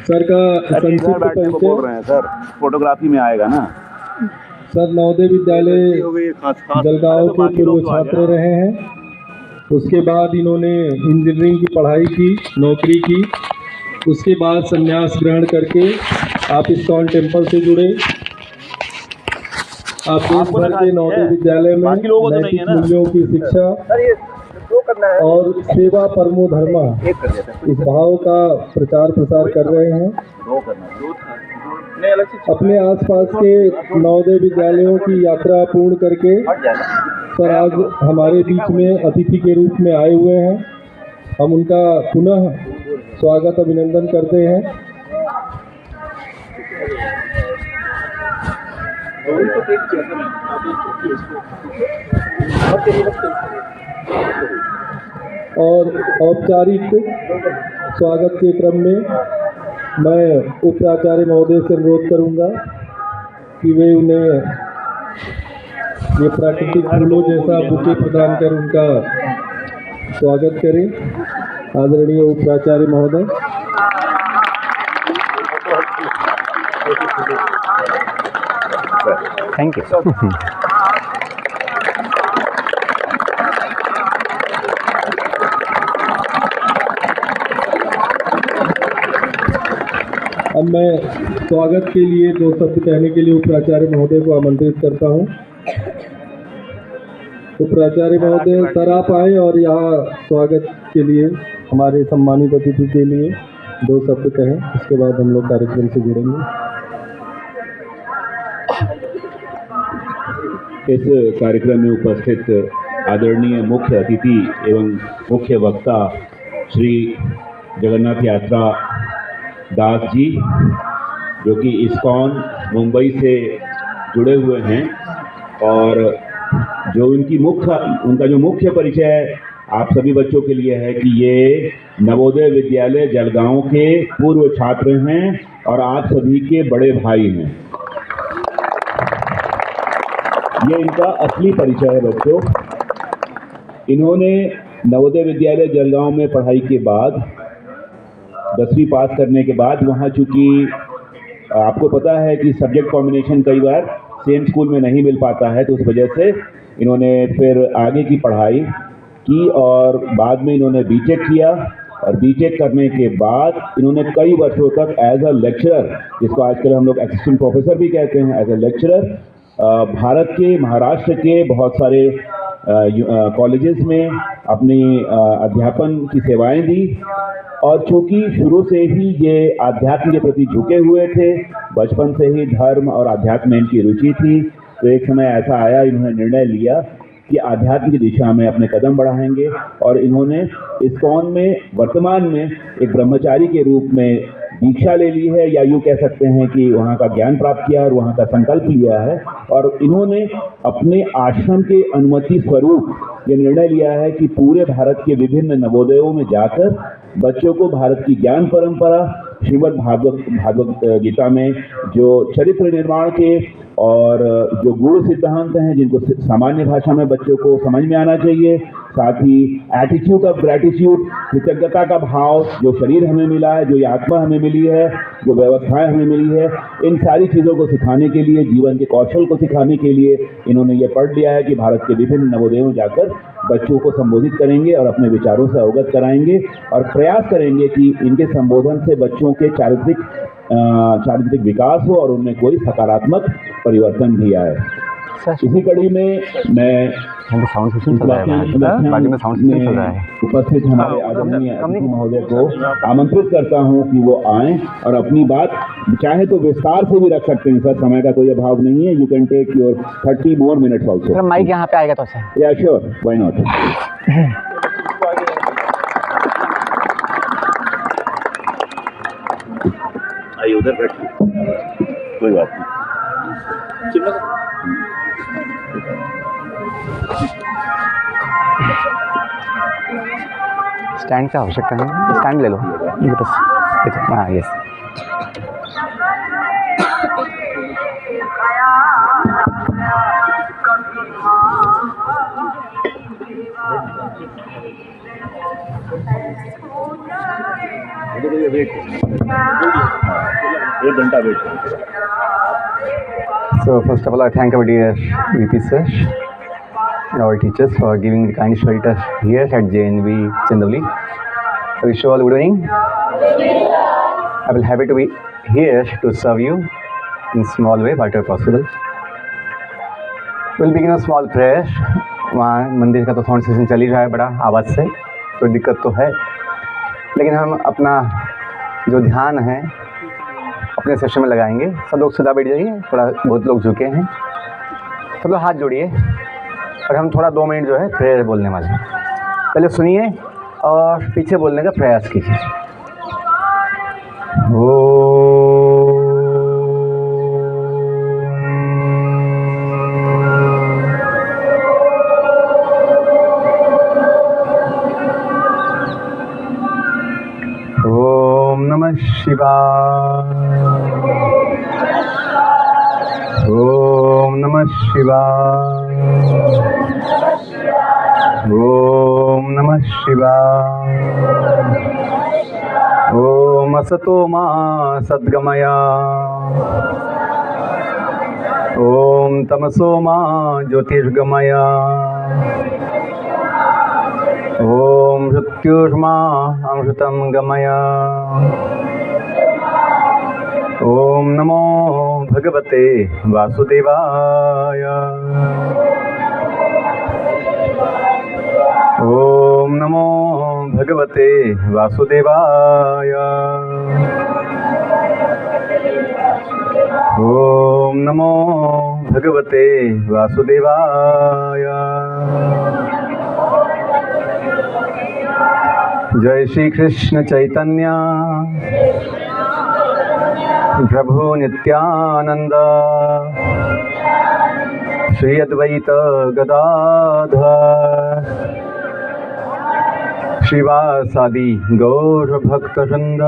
Sir का संक्षिप्त परिचय बोल रहे हैं सर, फोटोग्राफी में आएगा ना सर। नवोदय विद्यालय जलगांव के पूर्व छात्र रहे हैं। उसके बाद इन्होंने इंजीनियरिंग की पढ़ाई की, नौकरी की। उसके बाद संन्यास ग्रहण करके आप इस्कॉन टेम्पल से जुड़े। आप देश भर के नवोदय विद्यालय में नैतिक मूल्यों की शिक्षा और सेवा परमो धर्मा इस भाव का प्रचार प्रसार कर रहे हैं। अपने आसपास के नवोदय विद्यालयों की यात्रा पूर्ण करके सर आज हमारे बीच में अतिथि के रूप में आए हुए हैं। हम उनका पुनः स्वागत अभिनंदन करते हैं। और औपचारिक स्वागत के क्रम में मैं उप प्राचार्य महोदय से अनुरोध करूंगा कि वे उन्हें ये प्राकृतिक फूलों जैसा बुके प्रदान कर उनका स्वागत करें। आदरणीय उप प्राचार्य महोदय। Thank you. अब मैं स्वागत के लिए दो शब्द कहने के लिए उप प्राचार्य महोदय को आमंत्रित करता हूं। उप प्राचार्य महोदय सर आप आए और यहाँ स्वागत के लिए हमारे सम्मानित अतिथि के लिए दो शब्द कहें, इसके बाद हम लोग कार्यक्रम से जुड़ेंगे। इस कार्यक्रम में उपस्थित आदरणीय मुख्य अतिथि एवं मुख्य वक्ता श्री जगन्नाथ यात्रा दास जी, जो कि इस्कॉन मुंबई से जुड़े हुए हैं और जो उनका जो मुख्य परिचय आप सभी बच्चों के लिए है कि ये नवोदय विद्यालय जलगांव के पूर्व छात्र हैं और आप सभी के बड़े भाई हैं। ये इनका असली परिचय है बच्चों। इन्होंने नवोदय विद्यालय जलगांव में पढ़ाई के बाद 10वीं पास करने के बाद वहाँ चूँकि आपको पता है कि सब्जेक्ट कॉम्बिनेशन कई बार सेम स्कूल में नहीं मिल पाता है, तो उस वजह से इन्होंने फिर आगे की पढ़ाई की और बाद में इन्होंने बीटेक किया और बीटेक करने के बाद इन्होंने कई वर्षों तक एज अ लेक्चरर, जिसको आजकल हम लोग असिस्टेंट प्रोफेसर भी कहते हैं, एज अ लेक्चरर भारत के महाराष्ट्र के बहुत सारे कॉलेजेस में अपनी अध्यापन की सेवाएं दी। और चूँकि शुरू से ही ये आध्यात्म के प्रति झुके हुए थे, बचपन से ही धर्म और आध्यात्म में इनकी रुचि थी, तो एक समय ऐसा आया, इन्होंने निर्णय लिया कि आध्यात्म की दिशा में अपने कदम बढ़ाएंगे और इन्होंने इस्कॉन में वर्तमान में एक ब्रह्मचारी के रूप में दीक्षा ले ली है, या यूँ कह सकते हैं कि वहाँ का ज्ञान प्राप्त किया और वहाँ का संकल्प लिया है। और इन्होंने अपने आश्रम के अनुमति स्वरूप ये निर्णय लिया है कि पूरे भारत के विभिन्न नवोदयों में जाकर बच्चों को भारत की ज्ञान परंपरा, श्रीमद् भागवत गीता में जो चरित्र निर्माण के और जो गुण सिद्धांत हैं जिनको सामान्य भाषा में बच्चों को समझ में आना चाहिए, साथ ही एटीट्यूड ऑफ ग्रैटिट्यूड, कृतज्ञता का भाव, जो शरीर हमें मिला है, जो आत्मा हमें मिली है, जो व्यवस्थाएं हमें मिली है, इन सारी चीज़ों को सिखाने के लिए, जीवन के कौशल को सिखाने के लिए इन्होंने ये पढ़ लिया है कि भारत के विभिन्न नवोदयों में जाकर बच्चों को संबोधित करेंगे और अपने विचारों से अवगत कराएंगे और प्रयास करेंगे कि इनके संबोधन से बच्चों के चारित्रिक विकास हो और उनमें कोई सकारात्मक परिवर्तन भी आए। इसी कड़ी में मैं उपस्थित हमारे आदरणीय अतिथि महोदय को आमंत्रित करता हूं कि वो आएं और अपनी बात चाहे तो विस्तार से भी रख सकते हैं सर, समय का कोई अभाव नहीं है। You can take your 30 more minutes also. Mic यहाँ पे आएगा तो अच्छा। या श्योर, व्हाई नॉट। आइए उधर बैठिए, कोई बात नहीं। स्टैंड की आवश्यकता नहीं, स्टैंड ले लो ये बस। हाँ यस। एक घंटा wait. So first of all, I thank our dear VP sir, our teachers for giving the kind shelter here at JNV Chandavali. I wish you all good evening. I will happy to be here to serve you in small way, whatever possible. We'll begin a small prayer. वहाँ मंदिर का तो sound system चल ही रहा है बड़ा आवाज़ से, तो दिक्कत तो है, लेकिन हम अपना जो ध्यान है अपने सेशन में लगाएंगे। सब लोग सीधा बैठ जाइए, थोड़ा बहुत लोग झुके हैं, सब लोग हाथ जोड़िए और हम थोड़ा 2 मिनट जो है प्रेयर बोलने वाले हैं। पहले सुनिए और पीछे बोलने का प्रयास कीजिए। ओम नमः शिवाय। ओम नमः शिवाय। ओम नमः शिवाय। ओम असतो मा सद्गमय। ओम तमसो मा ज्योतिर्गमय। ओम मृत्युर्मा अमृतं गमय। ओम नमो भगवते वासुदेवाय। ओम नमो भगवते वासुदेवाय। ओम नमो भगवते वासुदेवाय। जय श्री कृष्ण चैतन्य प्रभु नित्यानंद श्री अद्वैत गदाधर श्रीवासादि गौर भक्तवृंद।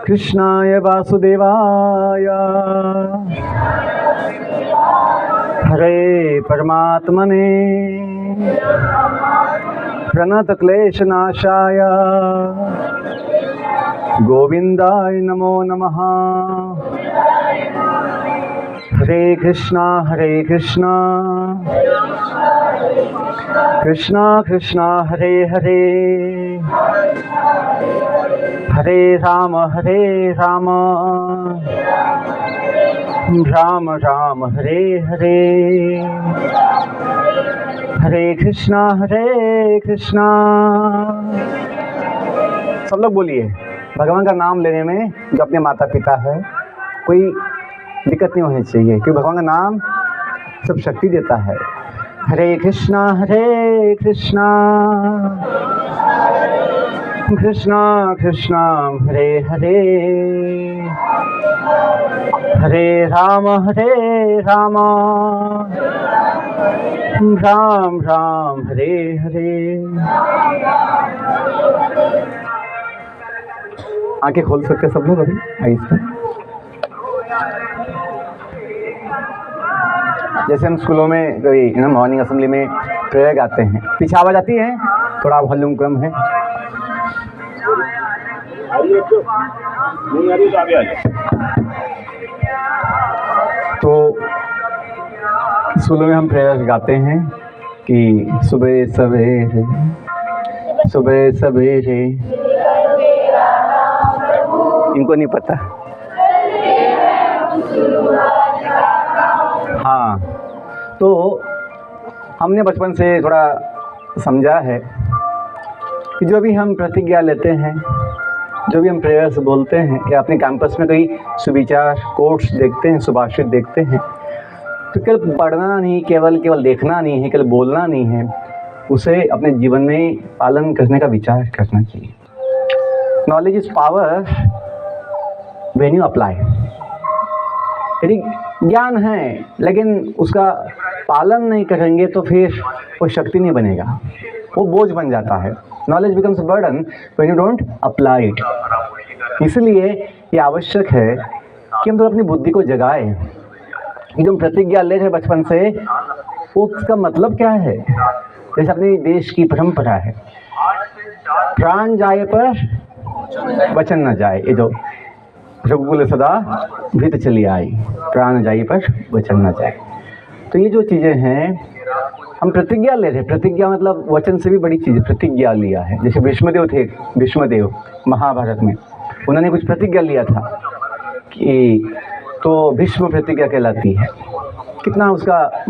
कृष्णाय वासुदेवाय हरे परमात्मने प्रणत क्लेशनाशाय गोविंदाय नमो नमः। हरे कृष्णा कृष्णा कृष्णा हरे हरे, हरे राम राम राम हरे हरे। हरे कृष्णा सब लोग बोलिए। भगवान का नाम लेने में जो अपने माता पिता है कोई दिक्कत नहीं होनी चाहिए, क्योंकि भगवान का नाम सब शक्ति देता है। हरे कृष्णा कृष्णा कृष्णा हरे हरे, हरे राम राम राम हरे हरे। आंखें खोल सकते सब लोग अभी आइए। जैसे हम स्कूलों में कभी मॉर्निंग असेंबली में प्रेयर गाते हैं, पीछे आवाज आती है, थोड़ा वॉल्यूम कम है। तो स्कूलों में हम प्रेयर गाते हैं कि सुबह सवेरे, इनको नहीं पता। हाँ, तो हमने बचपन से थोड़ा समझा है कि जो भी हम प्रतिज्ञा लेते हैं, जो भी हम प्रेयर्स बोलते हैं या अपने कैंपस में कोई सुविचार कोट्स देखते हैं, सुभाषित देखते हैं, तो केवल पढ़ना नहीं, केवल देखना नहीं है, केवल बोलना नहीं है, उसे अपने जीवन में पालन करने का विचार करना चाहिए। Knowledge is power when you apply. यदि ज्ञान है लेकिन उसका पालन नहीं करेंगे तो फिर वो शक्ति नहीं बनेगा, वो बोझ बन जाता है। Knowledge becomes a burden when you don't apply it. इसलिए ये आवश्यक है कि हम तो अपनी बुद्धि को जगाएं। जो हम प्रतिज्ञा ले रहे बचपन से, वो उसका मतलब क्या है? जैसे अपने देश की परंपरा है, प्राण जाए पर वचन न जाए, ये जो रघुकुल सदा भीत चली आई, प्राण जाए पर वचन न जाए। तो ये जो चीज़ें हैं, हम प्रतिज्ञा ले रहे हैं। प्रतिज्ञा मतलब वचन से भी बड़ी चीज़, प्रतिज्ञा लिया है। जैसे भीष्मदेव थे, भीष्मदेव महाभारत में उन्होंने कुछ प्रतिज्ञा लिया था कि, तो भीष्म प्रतिज्ञा कहलाती है। कितना उसका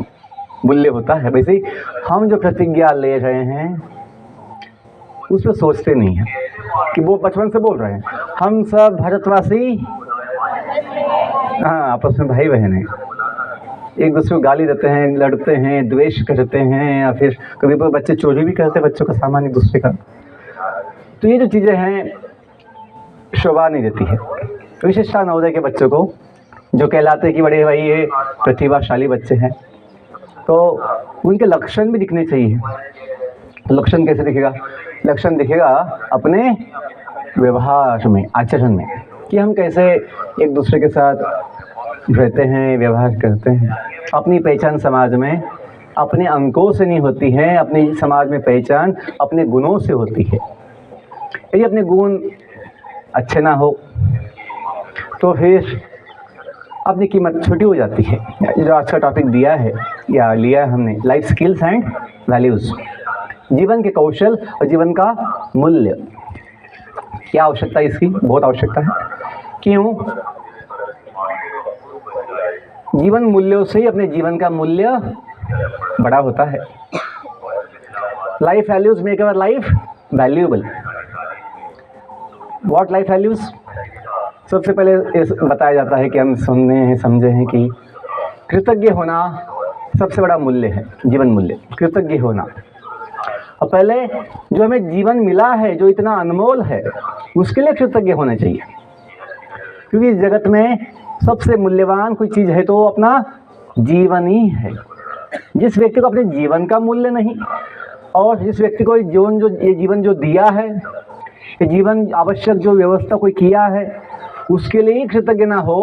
मूल्य होता है। वैसे ही हम जो प्रतिज्ञा ले रहे हैं उस पर सोचते नहीं हैं कि वो बचपन से बोल रहे हैं हम सब भारतवासी, हाँ, आपस में भाई बहन हैं, एक दूसरे को गाली देते हैं, लड़ते हैं, द्वेष करते हैं, या फिर कभी कभी बच्चे चोरी भी करते हैं बच्चों का सामान एक दूसरे का। तो ये जो चीज़ें हैं शोभा नहीं देती है। विशेषता नवोदय के बच्चों को जो कहलाते हैं कि बड़े भाई ये प्रतिभाशाली बच्चे हैं, तो उनके लक्षण भी दिखने चाहिए। लक्षण कैसे दिखेगा? लक्षण दिखेगा अपने व्यवहार में, आचरण में, कि हम कैसे एक दूसरे के साथ रहते हैं, व्यवहार करते हैं। अपनी पहचान समाज में अपने अंकों से नहीं होती है, अपनी समाज में पहचान अपने गुणों से होती है। यदि अपने गुण अच्छे ना हो तो फिर अपनी कीमत छोटी हो जाती है। जो आज का टॉपिक दिया है या लिया है हमने, लाइफ स्किल्स एंड वैल्यूज़, जीवन के कौशल और जीवन का मूल्य। क्या आवश्यकता है इसकी? बहुत आवश्यकता है। क्यों? जीवन मूल्यों से ही अपने जीवन का मूल्य बड़ा होता है। Life values make our life valuable. What life values? सबसे पहले बताया जाता है कि हम सुनने हैं, समझे हैं कि कृतज्ञ होना सबसे बड़ा मूल्य है, जीवन मूल्य, कृतज्ञ होना। और पहले जो हमें जीवन मिला है, जो इतना अनमोल है, उसके लिए कृतज्ञ होना चाहिए। क्योंकि इस जगत में सबसे मूल्यवान कोई चीज़ है तो वो अपना जीवन ही है। जिस व्यक्ति को अपने जीवन का मूल्य नहीं, और जिस व्यक्ति को ये जीवन जो दिया है, ये जीवन आवश्यक जो व्यवस्था कोई किया है, उसके लिए ही कृतज्ञ ना हो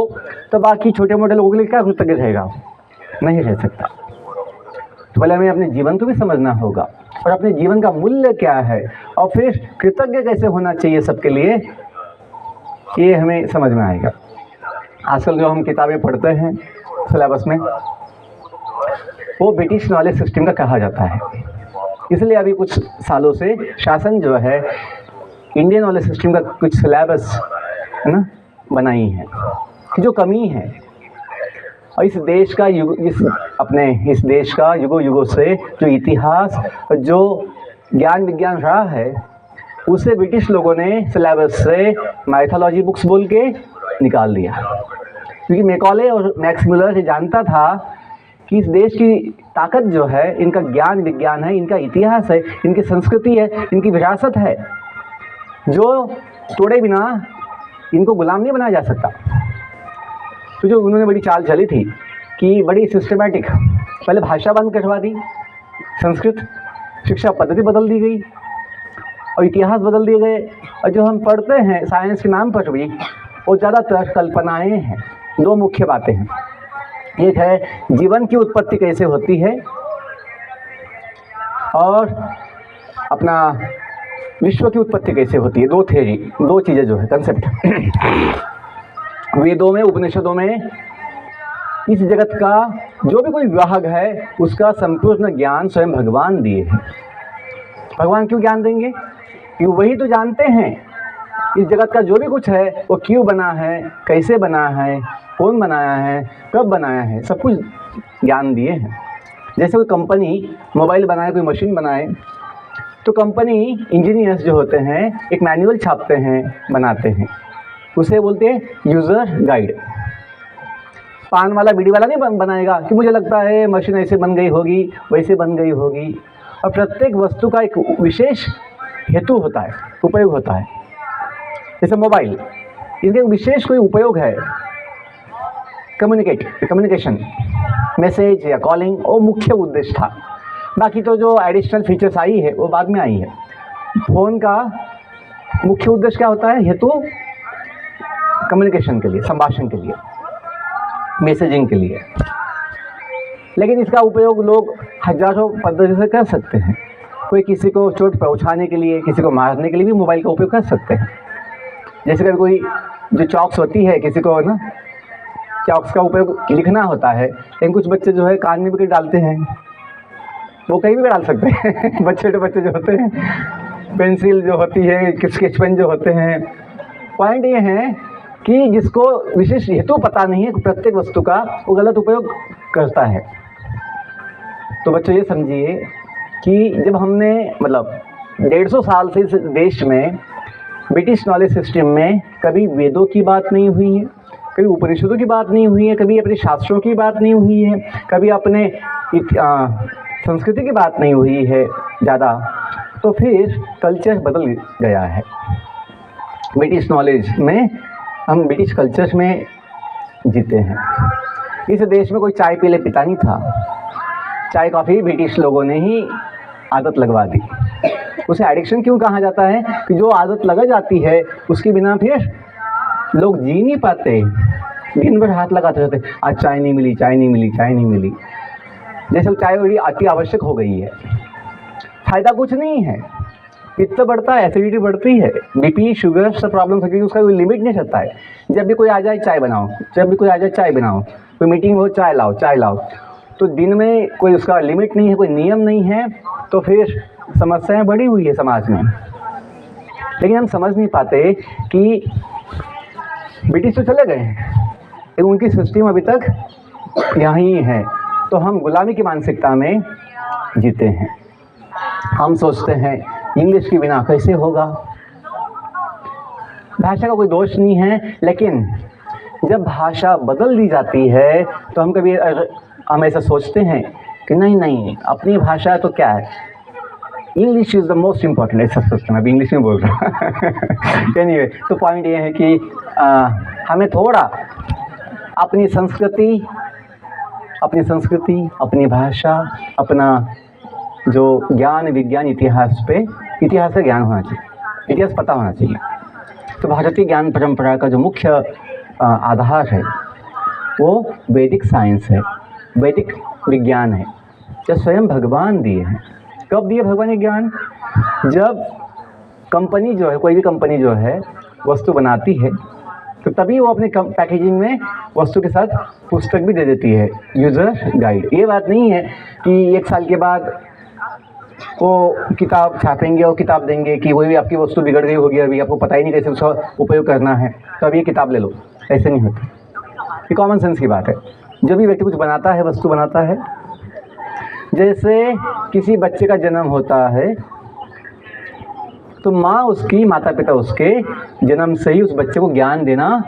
तो बाकी छोटे मोटे लोगों के लिए क्या कृतज्ञ रहेगा? नहीं रह सकता। तो पहले हमें अपने जीवन को भी समझना होगा और अपने जीवन का मूल्य क्या है, और फिर कृतज्ञ कैसे होना चाहिए सबके लिए, ये हमें समझ में आएगा। आजकल जो हम किताबें पढ़ते हैं सिलेबस में, वो ब्रिटिश नॉलेज सिस्टम का कहा जाता है। इसलिए अभी कुछ सालों से शासन जो है इंडियन नॉलेज सिस्टम का कुछ सिलेबस है ना बनाई है, जो कमी है। और इस देश का इस देश का युगों युगों से जो इतिहास, जो ज्ञान विज्ञान रहा है, उसे ब्रिटिश लोगों ने सिलेबस से माइथोलॉजी बुक्स बोल के निकाल दिया। क्योंकि मैकॉले और मैक्स मुलर जानता था कि इस देश की ताकत जो है इनका ज्ञान विज्ञान है, इनका इतिहास है, इनकी संस्कृति है, इनकी विरासत है, जो तोड़े बिना इनको गुलाम नहीं बनाया जा सकता। तो जो उन्होंने बड़ी चाल चली थी कि बड़ी सिस्टमेटिक, पहले भाषा बंद करवा दी, संस्कृत शिक्षा पद्धति बदल दी गई और इतिहास बदल दिए गए। और जो हम पढ़ते हैं साइंस के नाम पर भी, वो ज़्यादातर कल्पनाएं हैं। दो मुख्य बातें हैं, एक है जीवन की उत्पत्ति कैसे होती है, और अपना विश्व की उत्पत्ति कैसे होती है। दो थ्योरी, दो चीज़ें जो है कंसेप्ट। वेदों में, उपनिषदों में इस जगत का जो भी कोई विभाग है उसका संपूर्ण ज्ञान स्वयं भगवान दिए हैं। भगवान क्यों ज्ञान देंगे? क्यों? वही तो जानते हैं इस जगत का जो भी कुछ है वो क्यों बना है, कैसे बना है, कौन बनाया है, कब बनाया है, सब कुछ ज्ञान दिए हैं। जैसे कोई कंपनी मोबाइल बनाए, कोई मशीन बनाए, तो कंपनी इंजीनियर्स जो होते हैं एक मैनुअल छापते हैं, बनाते हैं, उसे बोलते हैं यूज़र गाइड। पान वाला बीड़ी वाला नहीं बनाएगा कि मुझे लगता है मशीन ऐसे बन गई होगी, वैसे बन गई होगी। और प्रत्येक वस्तु का एक विशेष हेतु होता है, उपयोग होता है। जैसे मोबाइल, इसके विशेष कोई उपयोग है, कम्युनिकेशन, मैसेज या कॉलिंग, वो मुख्य उद्देश्य था। बाकी तो जो एडिशनल फीचर्स आई है वो बाद में आई है। फ़ोन का मुख्य उद्देश्य क्या होता है? हेतु कम्युनिकेशन के लिए, संभाषण के लिए, मैसेजिंग के लिए। लेकिन इसका उपयोग लोग हजारों पद्धति से कर सकते हैं। कोई किसी को चोट पहुंचाने के लिए, किसी को मारने के लिए भी मोबाइल का उपयोग कर सकते हैं। जैसे कभी कोई जो चॉक्स होती है, किसी को ना चॉक्स का उपयोग लिखना होता है, लेकिन कुछ बच्चे जो है कान में भी डालते हैं, वो कहीं भी डाल सकते हैं। छोटे बच्चे जो होते हैं, पेंसिल जो होती है, स्केच पेन जो होते हैं। पॉइंट ये है कि जिसको विशेष हेतु पता नहीं है प्रत्येक वस्तु का, वो गलत उपयोग करता है। तो बच्चों ये समझिए कि जब हमने मतलब 150 साल से इस देश में ब्रिटिश नॉलेज सिस्टम में कभी वेदों की बात नहीं हुई है, कभी उपनिषदों की बात नहीं हुई है, कभी अपने शास्त्रों की बात नहीं हुई है, कभी अपने संस्कृति की बात नहीं हुई है ज़्यादा, तो फिर कल्चर बदल गया है। ब्रिटिश नॉलेज में हम ब्रिटिश कल्चर में जीते हैं। इस देश में कोई चाय पी ले पिता नहीं था, चाय कॉफ़ी ब्रिटिश लोगों ने ही आदत लगवा दी। उसे एडिक्शन क्यों कहा जाता है कि जो आदत लगा जाती है उसके बिना फिर लोग जी नहीं पाते, दिन भर हाथ लगाते रहते, आज चाय नहीं मिली, चाय नहीं मिली, चाय नहीं मिली। जैसे चाय बड़ी अति आवश्यक हो गई है। फायदा कुछ नहीं है, पित्त बढ़ता है, एसिडिटी बढ़ती है, बीपी शुगर सब प्रॉब्लम है, क्योंकि उसका कोई लिमिट नहीं रहता है। जब भी कोई आ जाए चाय बनाओ, जब भी कोई आ जाए चाय बनाओ, कोई मीटिंग हो चाय लाओ, चाय लाओ। तो दिन में कोई उसका लिमिट नहीं है, कोई नियम नहीं है, तो फिर समस्याएं बढ़ी हुई है समाज में। लेकिन हम समझ नहीं पाते कि ब्रिटिश तो चले गए हैं, लेकिन उनकी सिस्टम अभी तक यहाँ ही है। तो हम गुलामी की मानसिकता में जीते हैं। हम सोचते हैं इंग्लिश के बिना कैसे होगा। भाषा का कोई दोष नहीं है, लेकिन जब भाषा बदल दी जाती है तो हम ऐसा सोचते हैं कि नहीं अपनी भाषा तो क्या है, English is the most important, ऐसा सोचते हैं। अभी इंग्लिश में बोल रहा हूँ। एनीवे, तो पॉइंट ये है कि हमें थोड़ा अपनी संस्कृति, अपनी भाषा, अपना जो ज्ञान विज्ञान इतिहास से ज्ञान होना चाहिए, इतिहास पता होना चाहिए। तो भारतीय ज्ञान परंपरा का जो मुख्य आधार है वो वैदिक साइंस है, वैदिक विज्ञान है, जो स्वयं भगवान दिए हैं। कब दिए भगवान ने ज्ञान? जब कंपनी जो है, कोई भी कंपनी जो है वस्तु बनाती है, तो तभी वो अपने पैकेजिंग में वस्तु के साथ पुस्तक भी दे देती है, यूज़र गाइड। ये बात नहीं है कि 1 साल के बाद वो किताब छापेंगे और किताब देंगे कि वही आपकी वस्तु बिगड़ गई होगी, अभी आपको पता ही नहीं कैसे उसका उपयोग करना है, तो अब ये किताब ले लो। ऐसे नहीं होता, ये कॉमन सेंस की बात है। जब भी व्यक्ति कुछ बनाता है, वस्तु बनाता है, जैसे किसी बच्चे का जन्म होता है तो माता पिता उसके जन्म से ही उस बच्चे को ज्ञान देना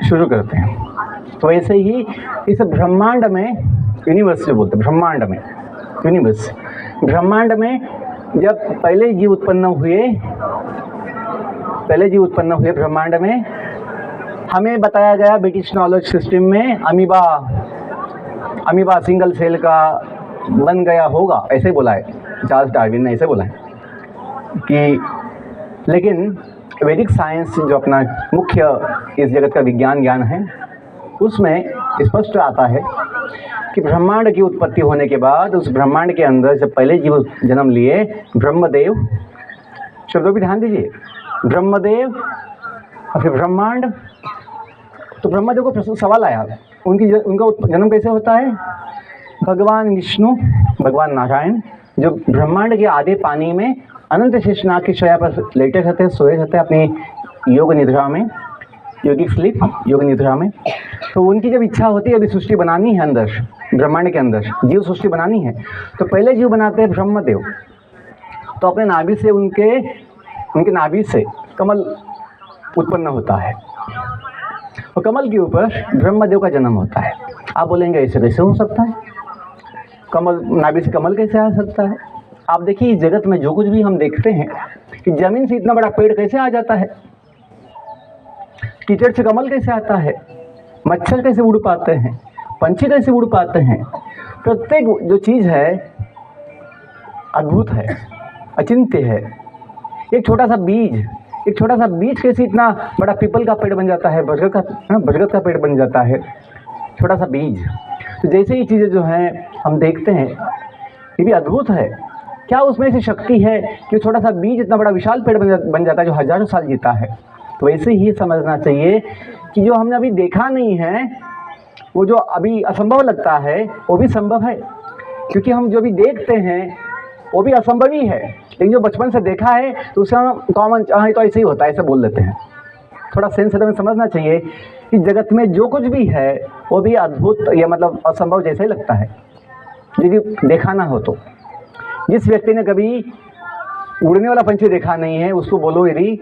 शुरू करते हैं। तो ऐसे ही इस ब्रह्मांड में, यूनिवर्स जो बोलते हैं, ब्रह्मांड में, यूनिवर्स, ब्रह्मांड में जब पहले जीव उत्पन्न हुए ब्रह्मांड में, हमें बताया गया ब्रिटिश नॉलेज सिस्टम में अमीबा सिंगल सेल का बन गया होगा, ऐसे बोला है चार्ल्स डार्विन ने, ऐसे बोला है कि। लेकिन वैदिक साइंस जो अपना मुख्य इस जगत का विज्ञान ज्ञान है, उसमें स्पष्ट आता है कि ब्रह्मांड की उत्पत्ति होने के बाद उस ब्रह्मांड के अंदर जब पहले जीव जन्म लिए, ब्रह्मदेव, शब्दों पर ध्यान दीजिए, ब्रह्मदेव और फिर ब्रह्मांड। तो ब्रह्मदेव को प्रश्न सवाल आया, उनका जन्म कैसे होता है? भगवान विष्णु, भगवान नारायण जो ब्रह्मांड के आधे पानी में अनंत शेषनाग की शैया पर लेटे रहते हैं, सोए रहते हैं अपनी योग निद्रा में, योगिक स्लीप, योग निद्रा में। तो उनकी जब इच्छा होती है अभी सृष्टि बनानी है, अंदर ब्रह्मांड के अंदर जीव सृष्टि बनानी है, तो पहले जीव बनाते हैं ब्रह्मदेव। तो अपने नाभि से उनके नाभि से कमल उत्पन्न होता है, और कमल के ऊपर ब्रह्मदेव का जन्म होता है। आप बोलेंगे ऐसे कैसे हो सकता है, कमल, नाभि से कमल कैसे आ सकता है? आप देखिए इस जगत में जो कुछ भी हम देखते हैं कि जमीन से इतना बड़ा पेड़ कैसे आ जाता है, कीचड़ से कमल कैसे आता है, मच्छर कैसे उड़ पाते हैं, पंछी कैसे उड़ पाते हैं। प्रत्येक जो चीज़ है अद्भुत है, अचिंत्य है। एक छोटा सा बीज कैसे इतना बड़ा पीपल का पेड़ बन जाता है, बरगद का पेड़ बन जाता है, छोटा सा बीज। तो जैसे ये चीज़ें जो हैं हम देखते हैं, ये भी अद्भुत है। क्या उसमें ऐसी शक्ति है कि छोटा सा बीज इतना बड़ा विशाल पेड़ बन जाता है जो हजारों साल जीता है। तो वैसे ही समझना चाहिए कि जो हमने अभी देखा नहीं है, वो जो अभी असंभव लगता है वो भी संभव है, क्योंकि हम जो भी देखते हैं वो भी असंभव ही है। लेकिन जो बचपन से देखा है तो उसे हम कॉमन, हाँ तो ऐसे ही होता है, ऐसे बोल लेते हैं। थोड़ा सेंस हमें समझना चाहिए कि जगत में जो कुछ भी है वो भी अद्भुत या मतलब असंभव जैसा ही लगता है यदि देखा ना हो तो। जिस व्यक्ति ने कभी उड़ने वाला पंछी देखा नहीं है उसको बोलो यदि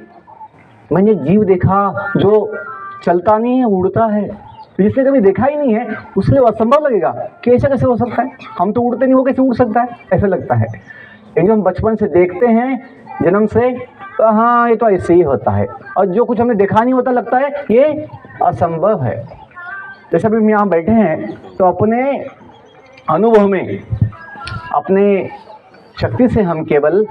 मैंने जीव देखा जो चलता नहीं है उड़ता है, तो जिसने कभी देखा ही नहीं है उसके लिए असंभव लगेगा कि ऐसा कैसे हो सकता है, हम तो उड़ते नहीं, वो कैसे उड़ सकता है, ऐसा लगता है। लेकिन जो हम बचपन से देखते हैं जन्म से, तो हाँ ये तो ऐसे ही होता है। और जो कुछ हमें देखा नहीं होता लगता है ये असंभव है। जैसे अभी हम यहाँ बैठे हैं तो अपने अनुभव में, अपने शक्ति से हम केवल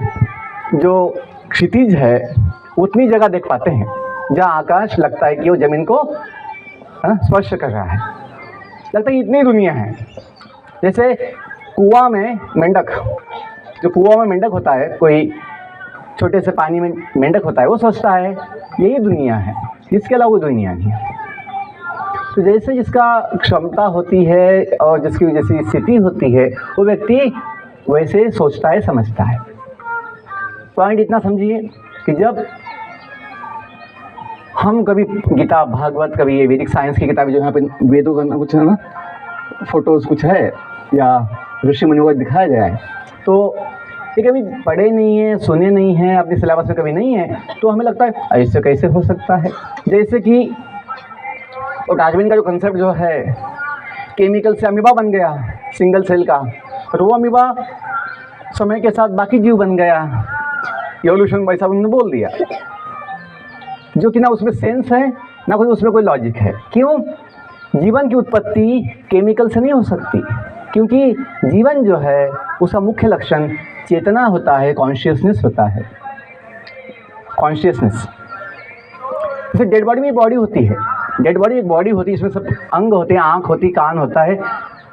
जो क्षितिज है उतनी जगह देख पाते हैं जहाँ आकाश लगता है कि वो ज़मीन को स्पर्श कर रहा है, लगता है इतनी दुनिया है। जैसे कुआं में मेंढक, जो कुआं में मेंढक होता है, कोई छोटे से पानी में मेंढक होता है, वो सोचता है यही दुनिया है, इसके अलावा कोई दुनिया नहीं है। तो जैसे जिसका क्षमता होती है और जिसकी जैसी स्थिति होती है वो व्यक्ति वैसे सोचता है, समझता है। पॉइंट इतना समझिए कि जब हम कभी गीता, भागवत, कभी ये वैदिक साइंस की किताबें जो यहाँ पे वेदों का कुछ है ना, फोटोज़ कुछ है या ऋषि मुनियों को दिखाया गया है, तो ये कभी पढ़े नहीं है, सुने नहीं हैं, अपने सिलेबस में कभी नहीं है, तो हमें लगता है ऐसे कैसे हो सकता है। जैसे कि और डार्विन का जो कंसेप्ट जो है, केमिकल से अमीबा बन गया सिंगल सेल का, और वो अमीबा समय के साथ बाकी जीव बन गया, एवोल्यूशन वैसा उन्होंने बोल दिया, जो कि ना उसमें सेंस है ना कोई उसमें कोई लॉजिक है। क्यों? जीवन की उत्पत्ति केमिकल से नहीं हो सकती, क्योंकि जीवन जो है उसका मुख्य लक्षण चेतना होता है, कॉन्शियसनेस होता है, कॉन्शियसनेस। जैसे डेड बॉडी में बॉडी होती है, डेड बॉडी एक बॉडी होती है, इसमें सब अंग होते हैं, आँख होती, कान होता है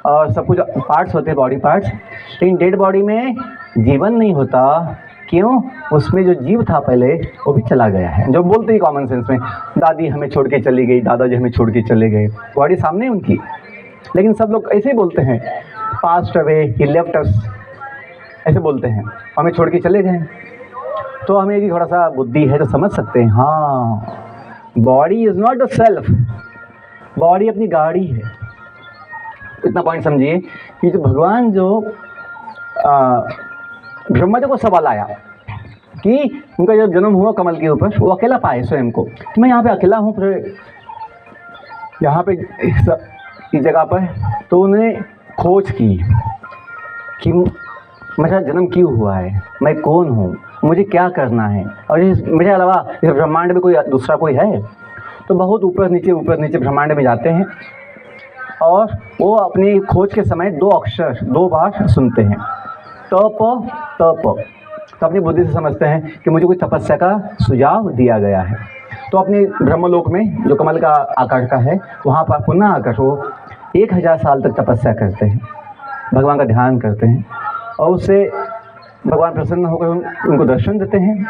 और सब कुछ पार्ट्स होते हैं, बॉडी पार्ट्स। लेकिन डेड बॉडी में जीवन नहीं होता। क्यों? उसमें जो जीव था पहले वो भी चला गया है। जो बोलते ही कॉमन सेंस में, दादी हमें छोड़ के चली गई, दादाजी हमें छोड़ के चले गए, बॉडी सामने उनकी, लेकिन सब लोग ऐसे ही बोलते हैं, पास्ट अवे, ही लेफ्ट अस, ऐसे बोलते हैं, हमें छोड़ के चले गए। तो हमें यदि थोड़ा सा बुद्धि है तो समझ सकते हैं, हाँ body is not a self, body अपनी गाड़ी है। इतना पॉइंट समझिए कि जो भगवान जो ब्रह्मा जी को सवाल आया कि उनका जब जन्म हुआ कमल के ऊपर, वो अकेला पाए स्वयं को कि मैं यहाँ पे अकेला हूँ यहाँ पे इस जगह पर। तो उन्हें खोज की कि मेरा जन्म क्यों हुआ है, मैं कौन हूँ, मुझे क्या करना है, और मेरे अलावा इस ब्रह्मांड में कोई दूसरा कोई है। तो बहुत ऊपर नीचे ब्रह्मांड में जाते हैं और वो अपनी खोज के समय 2 अक्षर 2 बार सुनते हैं, तप तप। तो अपनी बुद्धि से समझते हैं कि मुझे कोई तपस्या का सुझाव दिया गया है। तो अपने ब्रह्मलोक में जो कमल का आकार का है वहाँ पर पुनः आकर वो 1000 साल तक तपस्या करते हैं, भगवान का ध्यान करते हैं, और उससे भगवान प्रसन्न होकर उनको दर्शन देते हैं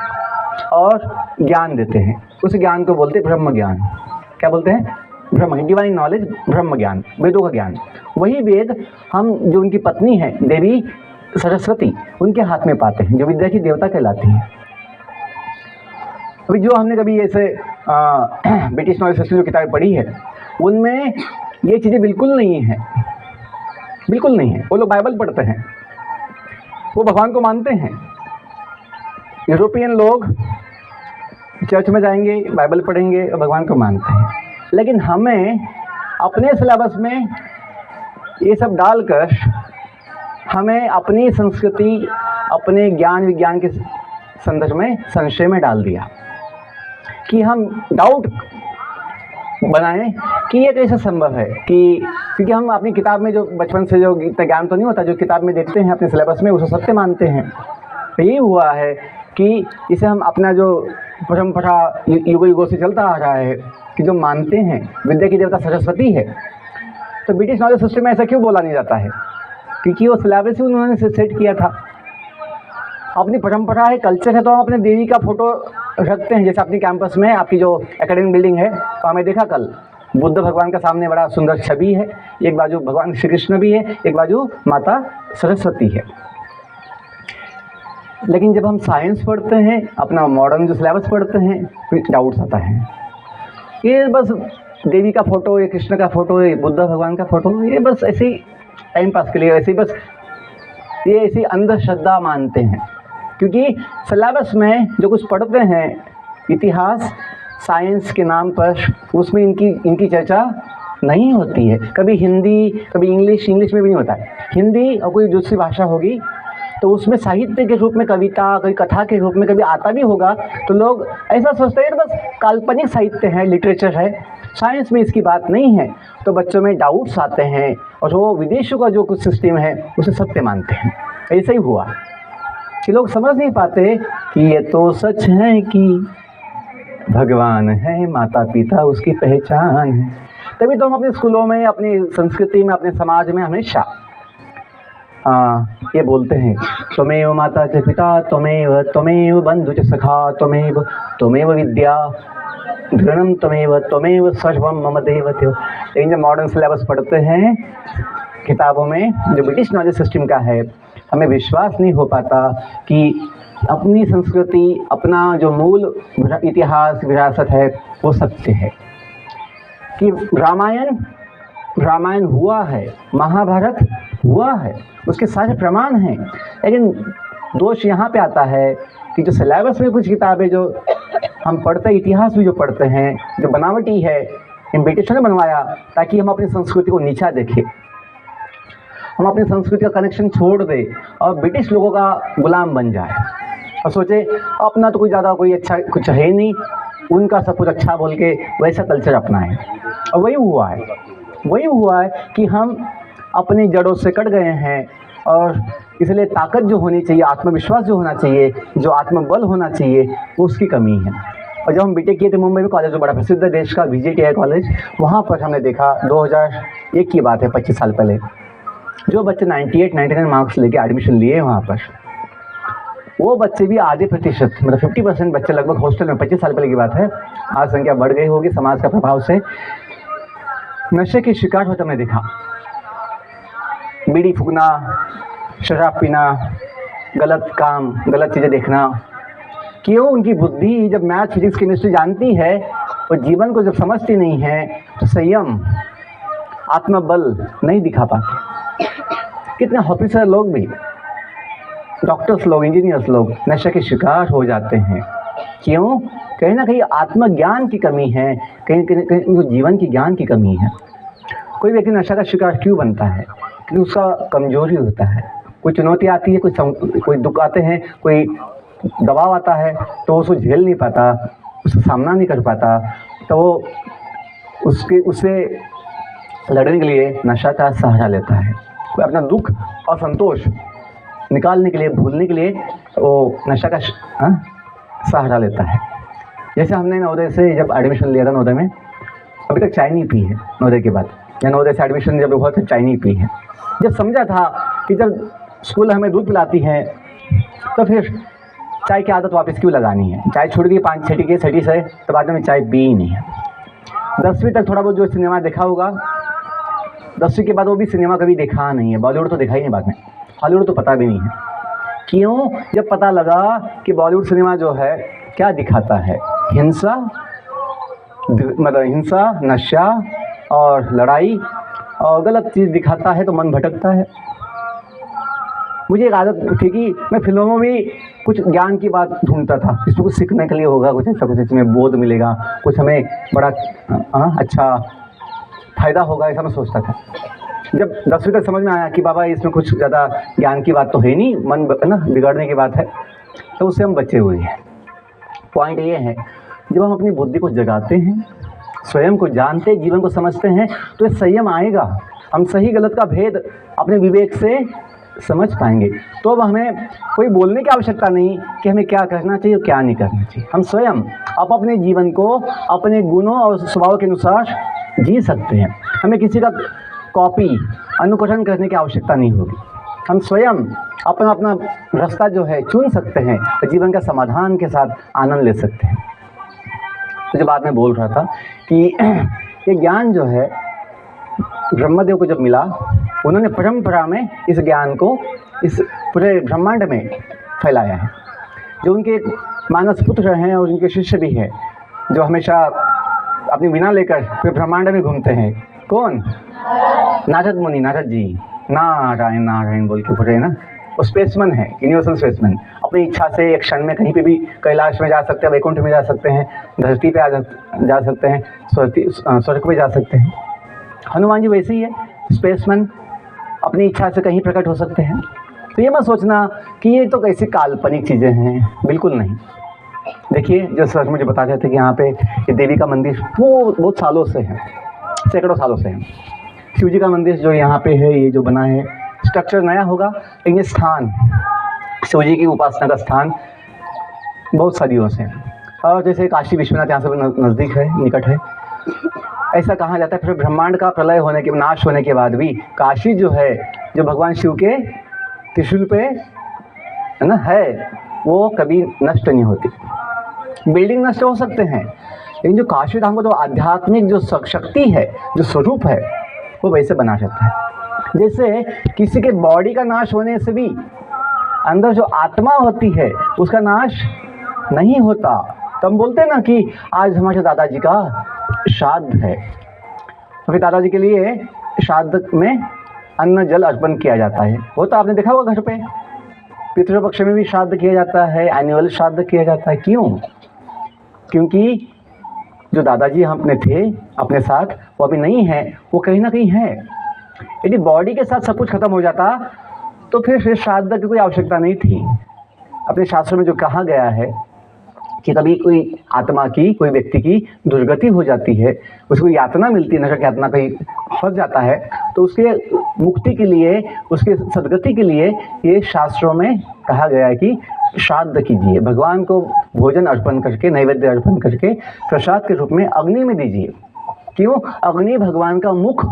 और ज्ञान देते हैं। उस ज्ञान को बोलते हैं ब्रह्म ज्ञान। क्या बोलते हैं? ब्रह्म, डिवाइन नॉलेज, ब्रह्म ज्ञान, वेदों का ज्ञान। वही वेद हम जो उनकी पत्नी है देवी सरस्वती, उनके हाथ में पाते हैं, जो विद्या की देवता कहलाती हैं। अभी जो हमने कभी ऐसे ब्रिटिश नॉलेज सिस्टम जो किताबें पढ़ी है उनमें ये चीज़ें बिल्कुल नहीं है, बिल्कुल नहीं है। वो लोग बाइबल पढ़ते हैं, वो भगवान को मानते हैं। यूरोपियन लोग चर्च में जाएंगे, बाइबल पढ़ेंगे और भगवान को मानते हैं। लेकिन हमें अपने सिलेबस में ये सब डालकर हमें अपनी संस्कृति, अपने ज्ञान विज्ञान के संदर्भ में संशय में डाल दिया कि हम डाउट बनाएं कि ये कैसे संभव है। कि क्योंकि हम अपनी किताब में जो बचपन से जो इतना ज्ञान तो नहीं होता, जो किताब में देखते हैं अपने सिलेबस में उसे सत्य मानते हैं। तो ये हुआ है कि इसे हम अपना जो परंपरा युगों युगों से चलता आ रहा है कि जो मानते हैं विद्या की देवता सरस्वती है, तो ब्रिटिश नॉलेज सिस्टम में ऐसा क्यों बोला नहीं जाता है? क्योंकि वो सिलेबस ही उन्होंने सेट किया था। अपनी परंपरा है, कल्चर है, तो हम अपने देवी का फोटो रखते हैं। जैसे अपनी कैंपस में आपकी जो एकेडमिक बिल्डिंग है, तो हमें देखा कल बुद्ध भगवान का सामने बड़ा सुंदर छवि है, एक बाजू भगवान श्री कृष्ण भी है, एक बाजू माता सरस्वती है। लेकिन जब हम साइंस पढ़ते हैं, अपना मॉडर्न जो सिलेबस पढ़ते हैं, फिर डाउट्स आता है। ये बस देवी का फ़ोटो, ये कृष्ण का फ़ोटो, ये बुद्ध भगवान का फ़ोटो, ये बस ऐसे ही टाइम पास के लिए, ऐसे ही बस ये ऐसी अंधश्रद्धा मानते हैं। क्योंकि सिलेबस में जो कुछ पढ़ते हैं, इतिहास, साइंस के नाम पर, उसमें इनकी चर्चा नहीं होती है। कभी हिंदी, कभी इंग्लिश में भी नहीं होता है। हिंदी और कोई दूसरी भाषा होगी तो उसमें साहित्य के रूप में कविता, कभी कथा के रूप में कभी आता भी होगा, तो लोग ऐसा सोचते हैं बस काल्पनिक साहित्य है, लिटरेचर है, साइंस में इसकी बात नहीं है। तो बच्चों में डाउट्स आते हैं और वो विदेशों का जो कुछ सिस्टम है उसे सत्य मानते हैं। ऐसा ही हुआ कि लोग समझ नहीं पाते कि ये तो सच है कि भगवान है, माता पिता उसकी पहचान है। तभी तो हम अपने स्कूलों में, अपनी संस्कृति में, अपने समाज में हमेशा ये बोलते हैं, त्वमेव माता च पिता त्वमेव बंधु च सखा त्वमेव विद्या धृणम त्वमेव सर्वम मम देवते। लेकिन जब मॉडर्न सिलेबस पढ़ते हैं किताबों में, जो ब्रिटिश नॉलेज सिस्टम का है, हमें विश्वास नहीं हो पाता कि अपनी संस्कृति, अपना जो मूल इतिहास, विरासत है, वो सत्य है। कि रामायण हुआ है, महाभारत हुआ है, उसके सारे प्रमाण हैं। लेकिन दोष यहाँ पे आता है कि जो सिलेबस में कुछ किताबें जो हम पढ़ते हैं, इतिहास भी जो पढ़ते हैं, जो बनावटी है, इन ब्रिटिशों ने बनवाया ताकि हम अपनी संस्कृति को नीचा देखें, हम अपनी संस्कृति का कनेक्शन छोड़ दें और ब्रिटिश लोगों का गुलाम बन जाए और सोचे अपना तो कोई ज़्यादा कोई अच्छा कुछ है नहीं, उनका सब कुछ अच्छा बोल के वैसा कल्चर अपनाएं। और वही हुआ है कि हम अपनी जड़ों से कट गए हैं। और इसलिए ताकत जो होनी चाहिए, आत्मविश्वास जो होना चाहिए, जो आत्मबल होना चाहिए, उसकी कमी है। और जब हम बीटेक किए थे मुंबई में, कॉलेज जो बड़ा प्रसिद्ध है देश का, VJTI कॉलेज, वहाँ पर हमने देखा 2001 की बात है, 25 साल पहले, जो बच्चे 98-99 मार्क्स लेके एडमिशन लिए वहाँ पर, वो बच्चे भी आधे प्रतिशत, मतलब 50% बच्चे लगभग हॉस्टल में, 25 साल पहले की बात है, आज संख्या बढ़ गई होगी समाज का प्रभाव से, नशे के शिकार होते हमने देखा। बीड़ी फूकना, शराब पीना, गलत काम, गलत चीज़ें देखना। क्यों? उनकी बुद्धि जब मैथ, फिजिक्स, केमिस्ट्री जानती है और जीवन को जब समझती नहीं है, तो संयम, आत्मबल नहीं दिखा पाते। कितने ऑफिसर लोग भी, डॉक्टर्स लोग, इंजीनियर्स लोग नशे के शिकार हो जाते हैं। क्यों? कहीं ना कहीं आत्मज्ञान की कमी है, कहीं जीवन की ज्ञान की कमी है। कोई व्यक्ति नशा का शिकार क्यों बनता है? क्योंकि उसका कमजोरी होता है। कोई चुनौती आती है, कोई दुख आते हैं, कोई दबाव आता है, तो उसको झेल नहीं पाता, उसका सामना नहीं कर पाता, तो वो उससे लड़ने के लिए नशा का सहारा लेता है। कोई अपना दुख और संतोष निकालने के लिए, भूलने के लिए वो नशा का सहारा लेता है। जैसे हमने नवोदय से जब एडमिशन लिया था, नवोदय में अभी तक चाय नहीं पी है। नवोदय के बाद या नवोदय से एडमिशन जब हुआ था, चाय नहीं पी है। जब समझा था कि जब स्कूल हमें दूध पिलाती है, तो फिर चाय की आदत वापस क्यों लगानी है। चाय छोड़ दी 5-6 की छठी से, तो बाद में चाय पी ही नहीं है। 10वीं तक थोड़ा बहुत जो सिनेमा देखा होगा, 10वीं के बाद वो भी सिनेमा कभी देखा नहीं है। बॉलीवुड तो देखा ही नहीं बाद में, हॉलीवुड तो पता भी नहीं है। क्यों? जब पता लगा कि बॉलीवुड सिनेमा जो है क्या दिखाता है, हिंसा, मतलब हिंसा, नशा और लड़ाई और गलत चीज़ दिखाता है, तो मन भटकता है। मुझे एक आदत थी कि मैं फिल्मों में भी कुछ ज्ञान की बात ढूंढता था, इसमें कुछ सीखने के लिए होगा, कुछ ऐसा, कुछ इसमें बोध मिलेगा, कुछ हमें बड़ा अच्छा फ़ायदा होगा, ऐसा मैं सोचता था। जब 10वीं तक समझ में आया कि बाबा इसमें कुछ ज़्यादा ज्ञान की बात तो है नहीं, मन बिगाड़ने की बात है, तो उससे हम बचे हुए हैं। पॉइंट ये है, जब हम अपनी बुद्धि को जगाते हैं, स्वयं को जानते, जीवन को समझते हैं, तो ये संयम आएगा। हम सही गलत का भेद अपने विवेक से समझ पाएंगे। तो अब हमें कोई बोलने की आवश्यकता नहीं कि हमें क्या करना चाहिए और क्या नहीं करना चाहिए। हम स्वयं अपने जीवन को अपने गुणों और स्वभाव के अनुसार जी सकते हैं। हमें किसी का कॉपी, अनुकरण करने की आवश्यकता नहीं होगी। हम स्वयं अपना अपना रास्ता जो है चुन सकते हैं, तो जीवन का समाधान के साथ आनंद ले सकते हैं। तो जो बात मैं बोल रहा था कि ये ज्ञान जो है ब्रह्मदेव को जब मिला, उन्होंने परंपरा में इस ज्ञान को इस पूरे ब्रह्मांड में फैलाया है। जो उनके मानस पुत्र हैं और उनके शिष्य भी हैं, जो हमेशा अपनी वीणा लेकर फिर ब्रह्मांड में घूमते हैं। कौन? नारद मुनि, नारद जी नारायण नारायण बोल के पूरे ना, वो स्पेसमैन है, यूनिवर्सल स्पेसमैन। अपनी इच्छा से एक क्षण में कहीं पे भी कैलाश में जा सकते हैं, वैकुंठ में जा सकते हैं, धरती पे जा सकते हैं, स्वर्ग पे जा सकते हैं। हनुमान जी वैसे ही है, स्पेसमैन, अपनी इच्छा से कहीं प्रकट हो सकते हैं। तो ये मत सोचना कि ये तो कैसी काल्पनिक चीज़ें हैं, बिल्कुल नहीं। देखिए, जो सर मुझे बता रहे थे कि यहाँ पे ये देवी का मंदिर वो बहुत सालों से है, सैकड़ों सालों से है। शिव जी का मंदिर जो यहाँ पे है, ये जो बना है, स्ट्रक्चर नया होगा, लेकिन ये स्थान शिव जी की उपासना का स्थान बहुत सदियों से है। और जैसे काशी विश्वनाथ यहाँ से नज़दीक है, निकट है, ऐसा कहा जाता है फिर ब्रह्मांड का प्रलय होने के, नाश होने के बाद भी काशी जो है, जो भगवान शिव के त्रिशूल पे है ना है, वो कभी नष्ट नहीं होती। बिल्डिंग नष्ट हो सकते हैं, लेकिन जो काशी धाम का जो आध्यात्मिक जो शक्ति है, जो स्वरूप है, वो वैसे बना सकता है। जैसे किसी के बॉडी का नाश होने से भी अंदर जो आत्मा होती है उसका नाश नहीं होता। तो हम बोलते हैं ना कि आज हमारे दादाजी का श्राद्ध है, तो फिर दादाजी के लिए श्राद्ध में अन्न जल अर्पण किया जाता है। वो तो आपने देखा होगा घर पे, पितृपक्ष में भी श्राद्ध किया जाता है, एनुअल श्राद्ध किया जाता है। क्यों? क्योंकि जो दादाजी हम अपने थे अपने साथ, वो अभी नहीं है, वो कहीं ना कहीं है। यदि बॉडी के साथ सब कुछ खत्म हो जाता तो फिर श्राद्ध की कोई आवश्यकता नहीं थी। अपने शास्त्रों में जो कहा गया है कि कभी कोई आत्मा की, कोई व्यक्ति की दुर्गति हो जाती है, उसको यातना मिलती है, नरक यातना कहीं फंस जाता है, तो उसके मुक्ति के लिए, उसके सद्गति के लिए ये शास्त्रों में कहा गया है कि श्राद्ध कीजिए, भगवान को भोजन अर्पण करके, नैवेद्य अर्पण करके प्रसाद के रूप में अग्नि में दीजिए। क्यों? अग्नि भगवान का मुख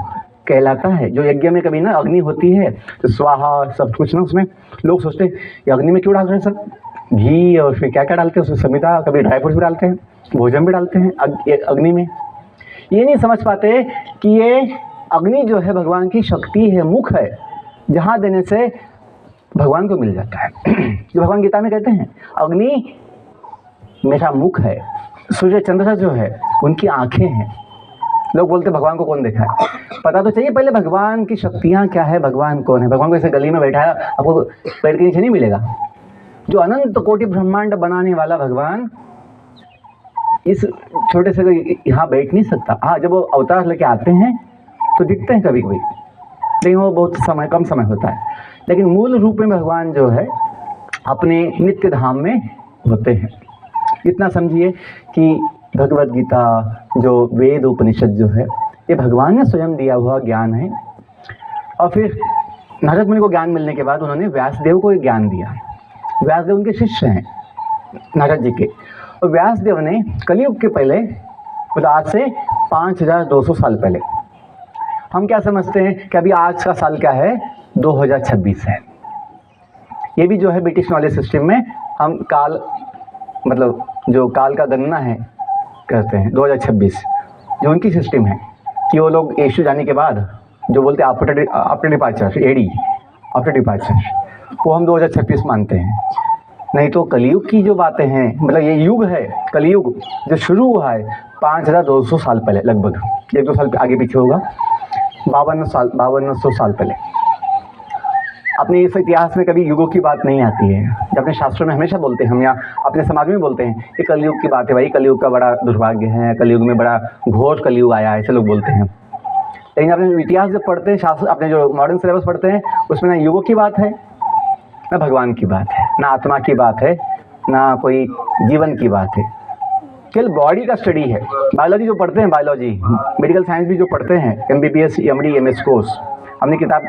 कहलाता है। जो यज्ञ में कभी ना अग्नि होती है तो स्वाहा सब कुछ ना, उसमें लोग सोचते हैं ये अग्नि में क्यों डाल रहे हैं सब, घी और फिर क्या क्या डालते हैं उसमें, समिता, कभी ड्राई फ्रूट्स भी डालते हैं, भोजन भी डालते हैं अग्नि में। ये नहीं समझ पाते कि ये अग्नि जो है भगवान की शक्ति है, मुख है, जहाँ देने से भगवान को मिल जाता है। जो भगवान गीता में कहते हैं अग्नि मेरा मुख है, सूर्य चंद्र जो है उनकी आंखें हैं। लोग बोलते हैं भगवान को कौन देखा है? पता तो चाहिए पहले भगवान की शक्तियाँ क्या है, भगवान कौन है। भगवान को ऐसे गली में बैठा है, आपको पैर के नीचे नहीं मिलेगा। जो अनंत कोटि ब्रह्मांड बनाने वाला भगवान इस छोटे से यहाँ बैठ नहीं सकता। हाँ, जब वो अवतार लेके आते हैं तो दिखते हैं कभी कभी, लेकिन वो बहुत समय, कम समय होता है। लेकिन मूल रूप में भगवान जो है अपने नित्य धाम में होते हैं। इतना समझिए कि भगवद गीता, जो वेद उपनिषद जो है, ये भगवान ने स्वयं दिया हुआ ज्ञान है। और फिर नारद मुनि को ज्ञान मिलने के बाद उन्होंने व्यासदेव को ज्ञान दिया। व्यासदेव उनके शिष्य हैं नारद जी के। और व्यासदेव ने कलयुग के पहले, मतलब आज से 5200 साल पहले, हम क्या समझते हैं कि अभी आज का साल क्या है, 2026 है। ये भी जो है ब्रिटिश नॉलेज सिस्टम में हम काल, मतलब जो काल का गणना है करते हैं, 2026 जो उनकी सिस्टम है कि वो लोग यीशु जाने के बाद जो बोलते हैं after departure, AD after departure, वो हम 2026 मानते हैं। नहीं तो कलयुग की जो बातें हैं, मतलब ये युग है कलयुग जो शुरू हुआ है 5200 साल पहले, लगभग 1-2 साल आगे पीछे होगा, 5200 साल पहले। अपने इस इतिहास में कभी युगों की बात नहीं आती है। जब अपने शास्त्रों में हमेशा बोलते हैं, हम यहाँ अपने समाज में बोलते हैं कि कलयुग की बात है, भाई कलयुग का बड़ा दुर्भाग्य है, कलयुग में बड़ा घोर कलयुग आया, ऐसे लोग बोलते हैं। लेकिन अपने इतिहास जब पढ़ते हैं, शास्त्र, अपने जो मॉडर्न सिलेबस पढ़ते हैं, उसमें ना युगों की बात है, ना भगवान की बात है, ना आत्मा की बात है, ना कोई जीवन की बात है। केवल बॉडी का स्टडी है। बायोलॉजी जो पढ़ते हैं, बायोलॉजी, मेडिकल साइंस भी जो पढ़ते हैं, MBBS, MD, MS कोर्स, हमने किताब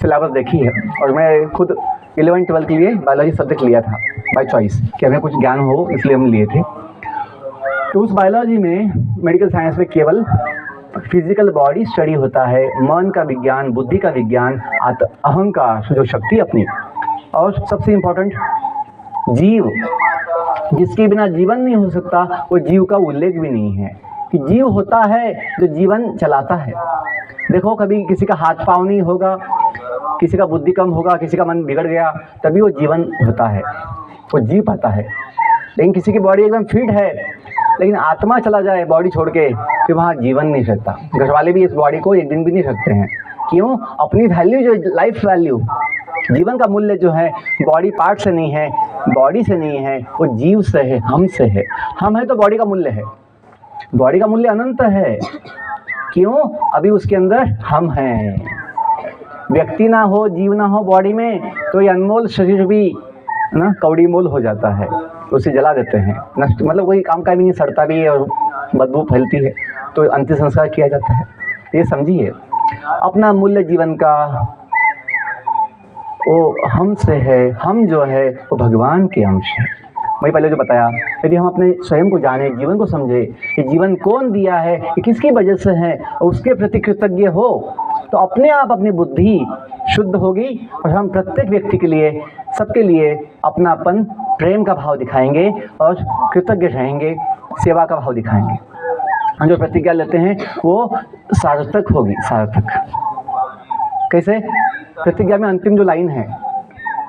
सिलेबस देखी है। और मैं खुद 11-12 के लिए बायोलॉजी सब्जेक्ट लिया था बाय चॉइस, कि हमें कुछ ज्ञान हो इसलिए हम लिए थे। तो उस बायोलॉजी में, मेडिकल साइंस में केवल फिजिकल बॉडी स्टडी होता है, मन का विज्ञान, बुद्धि का विज्ञान, अहंकार जो शक्ति अपनी, और सबसे इम्पोर्टेंट जीव, जिसके बिना जीवन नहीं हो सकता, वो जीव का उल्लेख भी नहीं है कि जीव होता है जो जीवन चलाता है। देखो कभी किसी का हाथ पाँव नहीं होगा, किसी का बुद्धि कम होगा, किसी का मन बिगड़ गया, तभी वो जीवन होता है, वो जी पाता है। लेकिन किसी की बॉडी एकदम फिट है, लेकिन आत्मा चला जाए बॉडी छोड़ के, फिर वहाँ जीवन नहीं सकता। घर वाले भी इस बॉडी को एक दिन भी नहीं रखते हैं। क्यों? अपनी वैल्यू जो लाइफ वैल्यू, जीवन का मूल्य जो है बॉडी पार्ट से नहीं है, बॉडी से नहीं है, वो जीव से है, हम से है। हम है तो बॉडी का मूल्य है, बॉडी का मूल्य अनंत है। क्यों? अभी उसके अंदर हम हैं। व्यक्ति ना हो, जीव ना हो बॉडी में, तो ये अनमोल शरीर भी ना कौड़ी मोल हो जाता है, उसे जला देते हैं, नष्ट, मतलब कोई काम का भी नहीं, सड़ता भी है और बदबू फैलती है, तो अंतिम संस्कार किया जाता है। ये समझिए, अपना मूल्य जीवन का वो हमसे है, हम जो है वो भगवान के अंश है। मैं पहले जो बताया, यदि हम अपने स्वयं को जाने, जीवन को समझे कि जीवन कौन दिया है, कि किसकी वजह से है, और उसके प्रति कृतज्ञ हो, तो अपने आप अपनी बुद्धि शुद्ध होगी और हम प्रत्येक व्यक्ति के लिए, सबके लिए अपनापन, प्रेम का भाव दिखाएंगे और कृतज्ञ रहेंगे, सेवा का भाव दिखाएंगे। हम जो प्रतिज्ञा लेते हैं वो सार्थक होगी। सार्थक कैसे? प्रतिज्ञा में अंतिम जो लाइन है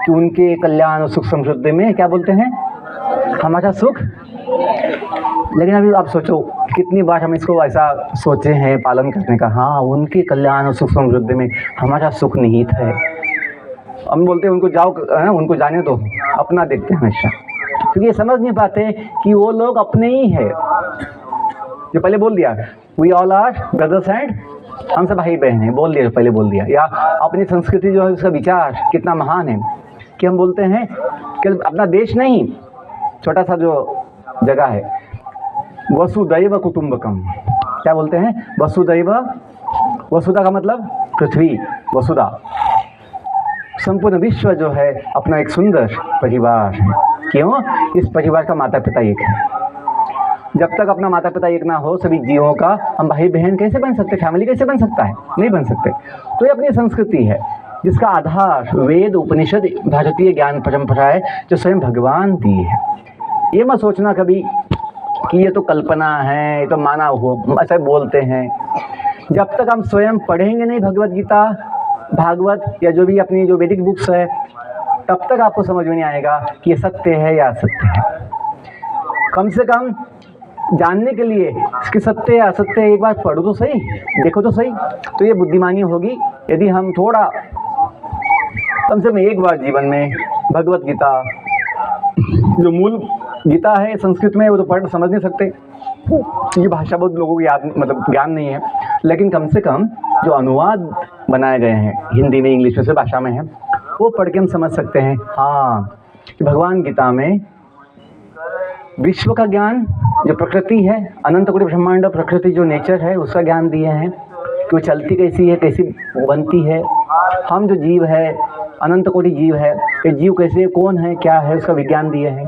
कि उनके कल्याण और सुख समृद्धि में क्या बोलते हैं? हमारा सुख। लेकिन अभी आप सोचो कितनी बार हम इसको ऐसा सोचे हैं पालन करने का, हाँ उनके कल्याण और सुख समृद्धि में हमारा सुख निहित है। हम बोलते हैं उनको जाओ, उनको जाने दो, अपना देखते हैं हमेशा, क्योंकि ये समझ नहीं पाते कि वो लोग अपने ही है। जो पहले बोल दिया, we all are brothers and, हम सब भाई बहन हैं, बोल दिया, पहले बोल दिया। या अपनी संस्कृति जो है उसका विचार कितना महान है कि हम बोलते हैं कि अपना देश नहीं, छोटा सा जो जगह है, वसुदैव कुटुंबकम, क्या बोलते हैं? वसुदैव, वसुधा का मतलब पृथ्वी, वसुधा, संपूर्ण विश्व जो है अपना एक सुंदर परिवार है। क्यों? इस परिवार का माता पिता एक है। जब तक अपना माता पिता एक ना हो सभी जीवों का, हम भाई बहन कैसे बन सकते? फैमिली कैसे बन सकता है? नहीं बन सकते। तो ये अपनी संस्कृति है जिसका आधार वेद, उपनिषद, भारतीय ज्ञान परंपरा है जो स्वयं भगवान दी है। ये मत सोचना कभी कि ये तो कल्पना है, ये तो माना हो, ऐसा बोलते हैं। जब तक हम स्वयं पढ़ेंगे नहीं भगवत गीता, भागवत या जो भी अपनी जो वैदिक बुक्स है, तब तक आपको समझ में नहीं आएगा कि ये सत्य है या असत्य है। कम से कम जानने के लिए इसके सत्य या असत्य एक बार पढ़ो तो सही, देखो तो सही, तो ये बुद्धिमानी होगी। यदि हम थोड़ा कम से कम एक बार जीवन में भगवत गीता, जो मूल गीता है संस्कृत में, वो तो पढ़ समझ नहीं सकते, ये भाषा बहुत लोगों को याद मतलब ज्ञान नहीं है, लेकिन कम से कम जो अनुवाद बनाए गए हैं हिंदी में, इंग्लिश में, से भाषा में है, वो पढ़ के हम समझ सकते हैं हाँ कि भगवान गीता में विश्व का ज्ञान, जो प्रकृति है, अनंत कोटि ब्रह्मांड प्रकृति जो नेचर है उसका ज्ञान दिए हैं कि वो चलती कैसी है, कैसी बनती है। हम जो जीव है, अनंत कोटि जीव है, ये जीव कैसे, कौन है, क्या है, उसका विज्ञान दिए हैं।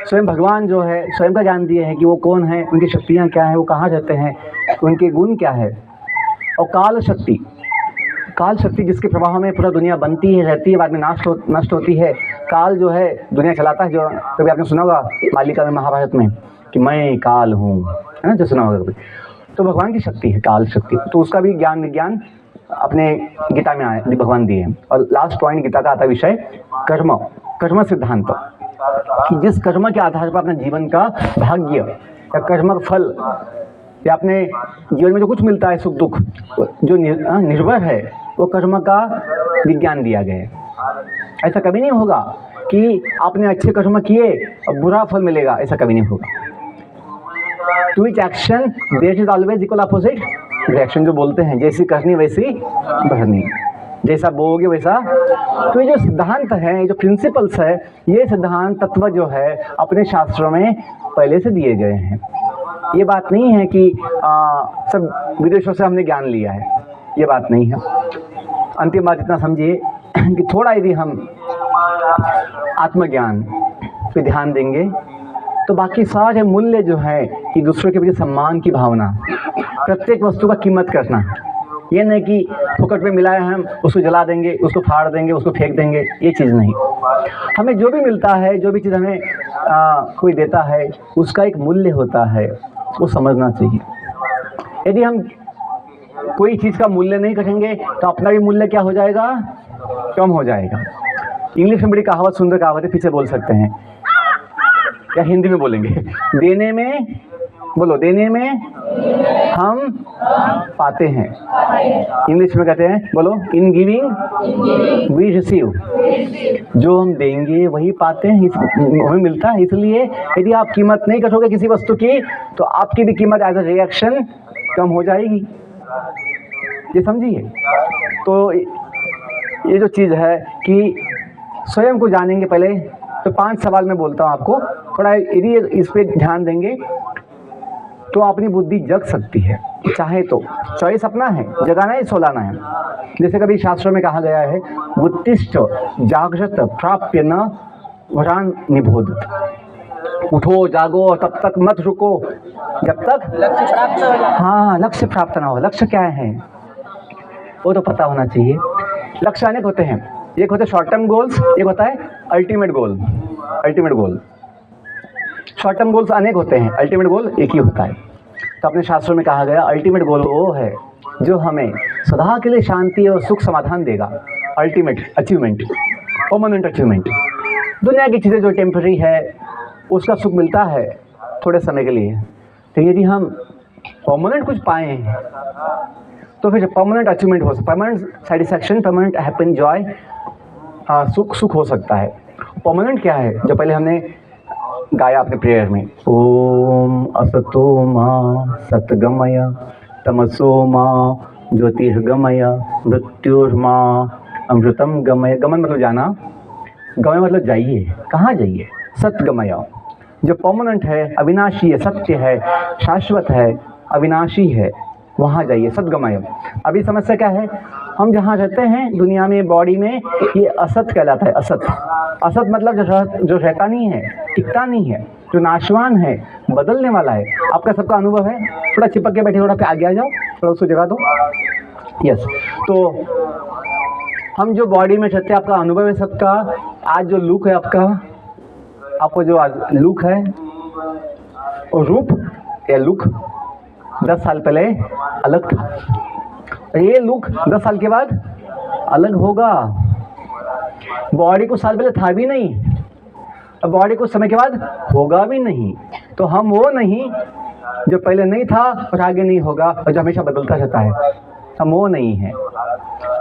स्वयं भगवान जो है स्वयं का ज्ञान दिए हैं कि वो कौन है, उनकी शक्तियाँ क्या हैं, वो कहाँ रहते हैं, उनके गुण क्या है। और काल शक्ति, काल शक्ति जिसके प्रभाव में पूरा दुनिया बनती है, रहती है, बाद में नष्ट होती है। काल जो है दुनिया चलाता है, जो कभी आपने सुना होगा मालिका में, महाभारत में, कि मैं काल हूँ, है ना, जो सुना होगा कभी। तो भगवान की शक्ति है काल शक्ति, तो उसका भी ज्ञान विज्ञान अपने गीता में आए, भगवान दिए हैं। और लास्ट पॉइंट गीता का आता विषय कर्म, कर्म सिद्धांत, कि जिस कर्म के आधार पर अपने जीवन का भाग्य या कर्म का फल या अपने जीवन में जो कुछ मिलता है सुख दुख जो निर्भर है, वो कर्म का विज्ञान दिया गया है। ऐसा कभी नहीं होगा कि आपने अच्छे कर्म किए और बुरा फल मिलेगा, ऐसा कभी नहीं होगा। To each action there is always equal opposite reaction, जो बोलते हैं जैसी करनी वैसी भरनी, जैसा बोओगे वैसा। तो ये जो सिद्धांत है, ये जो प्रिंसिपल्स है, ये सिद्धांत तत्व जो है अपने शास्त्रों में पहले से दिए गए हैं। ये बात नहीं है कि सब विदेशों से हमने ज्ञान लिया है, ये बात नहीं है। अंतिम बात इतना समझिए कि थोड़ा यदि हम आत्मज्ञान पे ध्यान देंगे तो बाकी सारे मूल्य जो है कि दूसरों के प्रति सम्मान की भावना, प्रत्येक वस्तु का कीमत करना। ये नहीं कि फुकट में मिला है हम उसको जला देंगे, उसको फाड़ देंगे, उसको फेंक देंगे, ये चीज़ नहीं। हमें जो भी मिलता है, जो भी चीज़ हमें कोई देता है, उसका एक मूल्य होता है, वो समझना चाहिए। यदि हम कोई चीज़ का मूल्य नहीं करेंगे तो अपना भी मूल्य क्या हो जाएगा, कम हो जाएगा। इंग्लिश में बड़ी कहावत, सुंदर कहावत है, पीछे बोल सकते हैं या हिंदी में बोलेंगे। देने में, बोलो, देने में हम पाते हैं। इंग्लिश में कहते हैं, बोलो, इन गिविंग वी रिसीव। जो हम देंगे वही पाते हैं, हमें मिलता है। इसलिए यदि आप कीमत नहीं करोगे किसी वस्तु की तो आपकी भी कीमत एज अ रिएक्शन कम हो जाएगी। ये समझिए। तो ये जो चीज़ है कि स्वयं को जानेंगे पहले, तो 5 सवाल मैं बोलता हूँ आपको, थोड़ा यदि इस पे ध्यान देंगे तो अपनी बुद्धि जग सकती है। चाहे तो चॉइस अपना है, जगाना है, सोलाना है। जैसे कभी शास्त्रों में कहा गया है, उत्तिष्ठ जागृत प्राप्य न वरान निबोधत। उठो, जागो, तब तक मत रुको जब तक लक्ष्य प्राप्त ना हो। लक्ष्य क्या है वो तो पता होना चाहिए। लक्ष्य अनेक होते हैं, एक होता है शॉर्ट टर्म गोल्स, एक होता है ultimate goal. Ultimate goal, short term goals अनेक होते हैं, अल्टीमेट गोल एक ही होता है। तो अपने शास्त्रों में कहा गया, अल्टीमेट गोल वो है जो हमें सदा के लिए शांति और सुख समाधान देगा। Ultimate achievement, permanent achievement. दुनिया की चीज़ें जो टेम्पररी है उसका सुख मिलता है थोड़े समय के लिए, तो यदि हम परमानेंट कुछ पाएँ तो फिर परमानेंट अचीवमेंट हो सकता है, permanent satisfaction, permanent happy Joy, सुख हो सकता है। परमानेंट क्या है, जो पहले हमने गाया अपने प्रेयर में, ओम असतो मा सतगमय तमसो मा ज्योतिर्गमय मृत्युर्मा अमृतम गमय। गमन मतलब जाना, गमय मतलब जाइए। कहाँ जाइए? सतगमय, जो परमानेंट है, अविनाशी है, सत्य है, शाश्वत है, अविनाशी है, वहाँ जाइए, सतगमय। अभी समस्या क्या है, हम जहाँ रहते हैं दुनिया में, बॉडी में, ये असत कहलाता है। असत, असत मतलब जो रहता नहीं है, टिकता नहीं है, जो नाशवान है, बदलने वाला है। आपका सबका अनुभव है। थोड़ा चिपक के बैठे, थोड़ा पे आगे आ जाओ, थोड़ा उसको जगा दो। यस, तो हम जो बॉडी में रहते हैं, आपका अनुभव है सबका। आज जो लुक है आपको जो आज लुक है, और रूप या लुक 10 साल पहले अलग था, ये लुक 10 साल के बाद अलग होगा। बॉडी कुछ साल पहले था भी नहीं, अब बॉडी कुछ समय के बाद होगा भी नहीं। तो हम वो नहीं जो पहले नहीं था और आगे नहीं होगा, और जो हमेशा बदलता रहता है, हम वो नहीं है।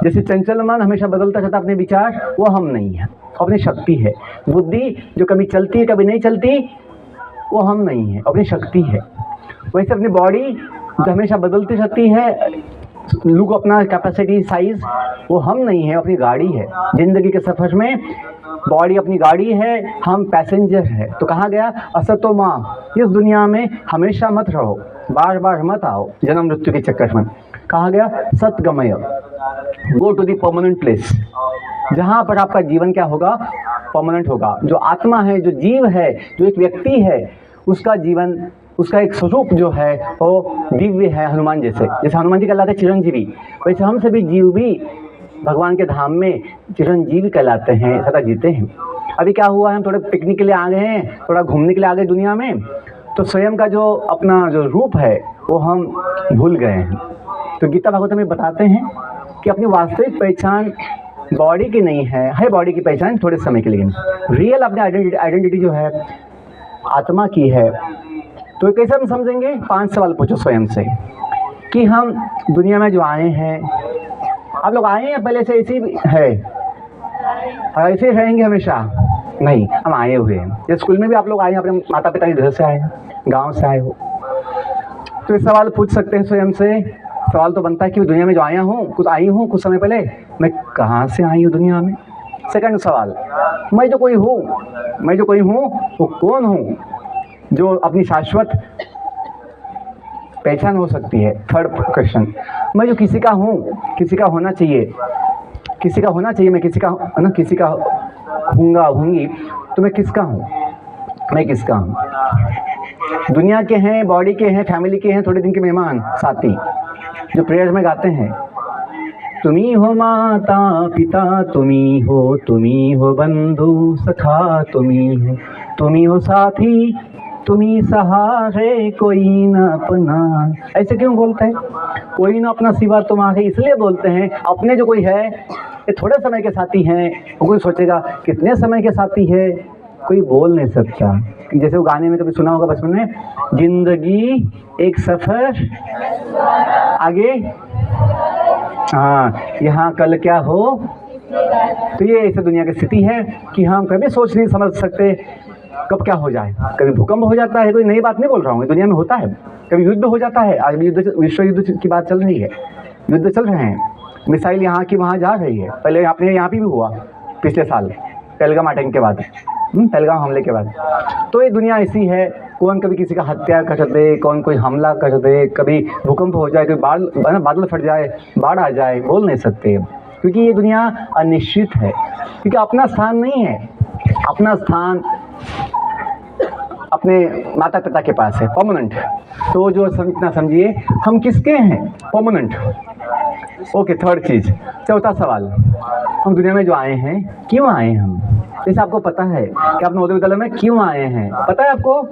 जैसे चंचल मन हमेशा बदलता रहता अपने विचार, वो हम नहीं है। अपनी शक्ति है, बुद्धि जो कभी चलती है कभी नहीं चलती, वो हम नहीं है, अपनी शक्ति है। वैसे अपनी बॉडी जो हमेशा बदलती रहती है, लुक, अपना कैपेसिटी, साइज, वो हम नहीं है, अपनी गाड़ी है। जिंदगी के सफर में बॉडी अपनी गाड़ी है, हम पैसेंजर है। तो कहा गया, असतो माँ, इस दुनिया में हमेशा मत रहो, बार बार मत आओ जन्म मृत्यु के चक्कर में। कहा गया, सतगमय, go to the permanent place, जहाँ पर आपका जीवन क्या होगा, परमानेंट होगा। जो आत्मा है, जो जीव है, जो एक व्यक्ति है, उसका जीवन, उसका एक स्वरूप जो है वो दिव्य है। हनुमान जैसे हनुमान जी कहलाते हैं चिरंजीवी, वैसे हम सभी जीव भी भगवान के धाम में चिरंजीवी कहलाते हैं, सदा जीते हैं। अभी क्या हुआ है, हम थोड़े पिकनिक के लिए आ गए हैं, थोड़ा घूमने के लिए आ गए दुनिया में, तो स्वयं का जो अपना जो रूप है वो हम भूल गए हैं। तो गीता भागवत में बताते हैं कि अपनी वास्तविक पहचान बॉडी की नहीं है बॉडी की पहचान थोड़े समय के लिए। रियल अपनी आइडेंटिटी जो है आत्मा की है। तो कैसे हम समझेंगे? 5 सवाल पूछो स्वयं से कि हम दुनिया में जो आए हैं, आप लोग आए हैं पहले से ऐसे ही है, ऐसे ही रहेंगे हमेशा? नहीं, हम आए हुए हैं। जैसे स्कूल में भी आप लोग आए हैं, अपने माता पिता के घर से आए हैं, गांव से आए हो, तो ये सवाल पूछ सकते हैं स्वयं से। सवाल तो बनता है कि दुनिया में जो आया हूँ, कुछ आई हूँ कुछ समय पहले, मैं कहाँ से आई हूँ दुनिया में। सेकंड सवाल, मैं जो कोई हूँ वो कौन हूँ, जो अपनी शाश्वत पहचान हो सकती है। थर्ड क्वेश्चन, मैं जो किसी का हूँ, किसी का होना चाहिए, मैं किसी का हूँगा, तो मैं किसका हूँ, दुनिया के हैं, बॉडी के हैं, फैमिली के हैं, थोड़े दिन के मेहमान साथी जो प्रेयर्स में गाते हैं, तुम्ही हो माता पिता, तुम्ही हो बंधु सखा, तुम्ही हो साथी, तुम्ही सहारे, कोई न अपना। ऐसे क्यों बोलते हैं? कोई न अपना सिवा तुम्हारे इसलिए बोलते हैं, अपने जो कोई है ये थोड़े समय के साथी हैं। वो कोई सोचेगा कितने समय के साथी है, कोई बोल नहीं सकता। जैसे वो गाने में कभी सुना होगा बचपन में, जिंदगी एक सफर आगे, हाँ यहाँ कल क्या हो। तो ये ऐसे दुनिया की स्थिति है कि हम कभी सोच नहीं समझ सकते कब क्या हो जाए। कभी भूकंप हो जाता है, कोई नई बात नहीं बोल रहा हूँ, दुनिया में होता है। कभी युद्ध हो जाता है, आज भी विश्व युद्ध की बात चल रही है, युद्ध चल रहे हैं, मिसाइल यहाँ की वहाँ जा रही है। पहले अपने यहाँ पे भी हुआ पिछले साल पहलगाम अटैक के बाद, पहलगाम हमले के बाद। तो ये दुनिया ऐसी है, कौन कभी किसी का हत्या कर दे, कौन कोई हमला कर दे, कभी भूकंप हो जाए, कभी बादल फट जाए, बाढ़ आ जाए, बोल नहीं सकते। क्योंकि ये दुनिया अनिश्चित है, क्योंकि अपना स्थान नहीं है। अपना स्थान अपने माता पिता के पास है, परमानेंट। तो जो इतना समझिए हम किसके हैं, परमानेंट। ओके, थर्ड चीज़, चौथा सवाल, हम दुनिया में जो आए हैं क्यों आए हम? जैसे आपको पता है कि आप नवोदय विद्यालय में क्यों आए हैं, पता है आपको?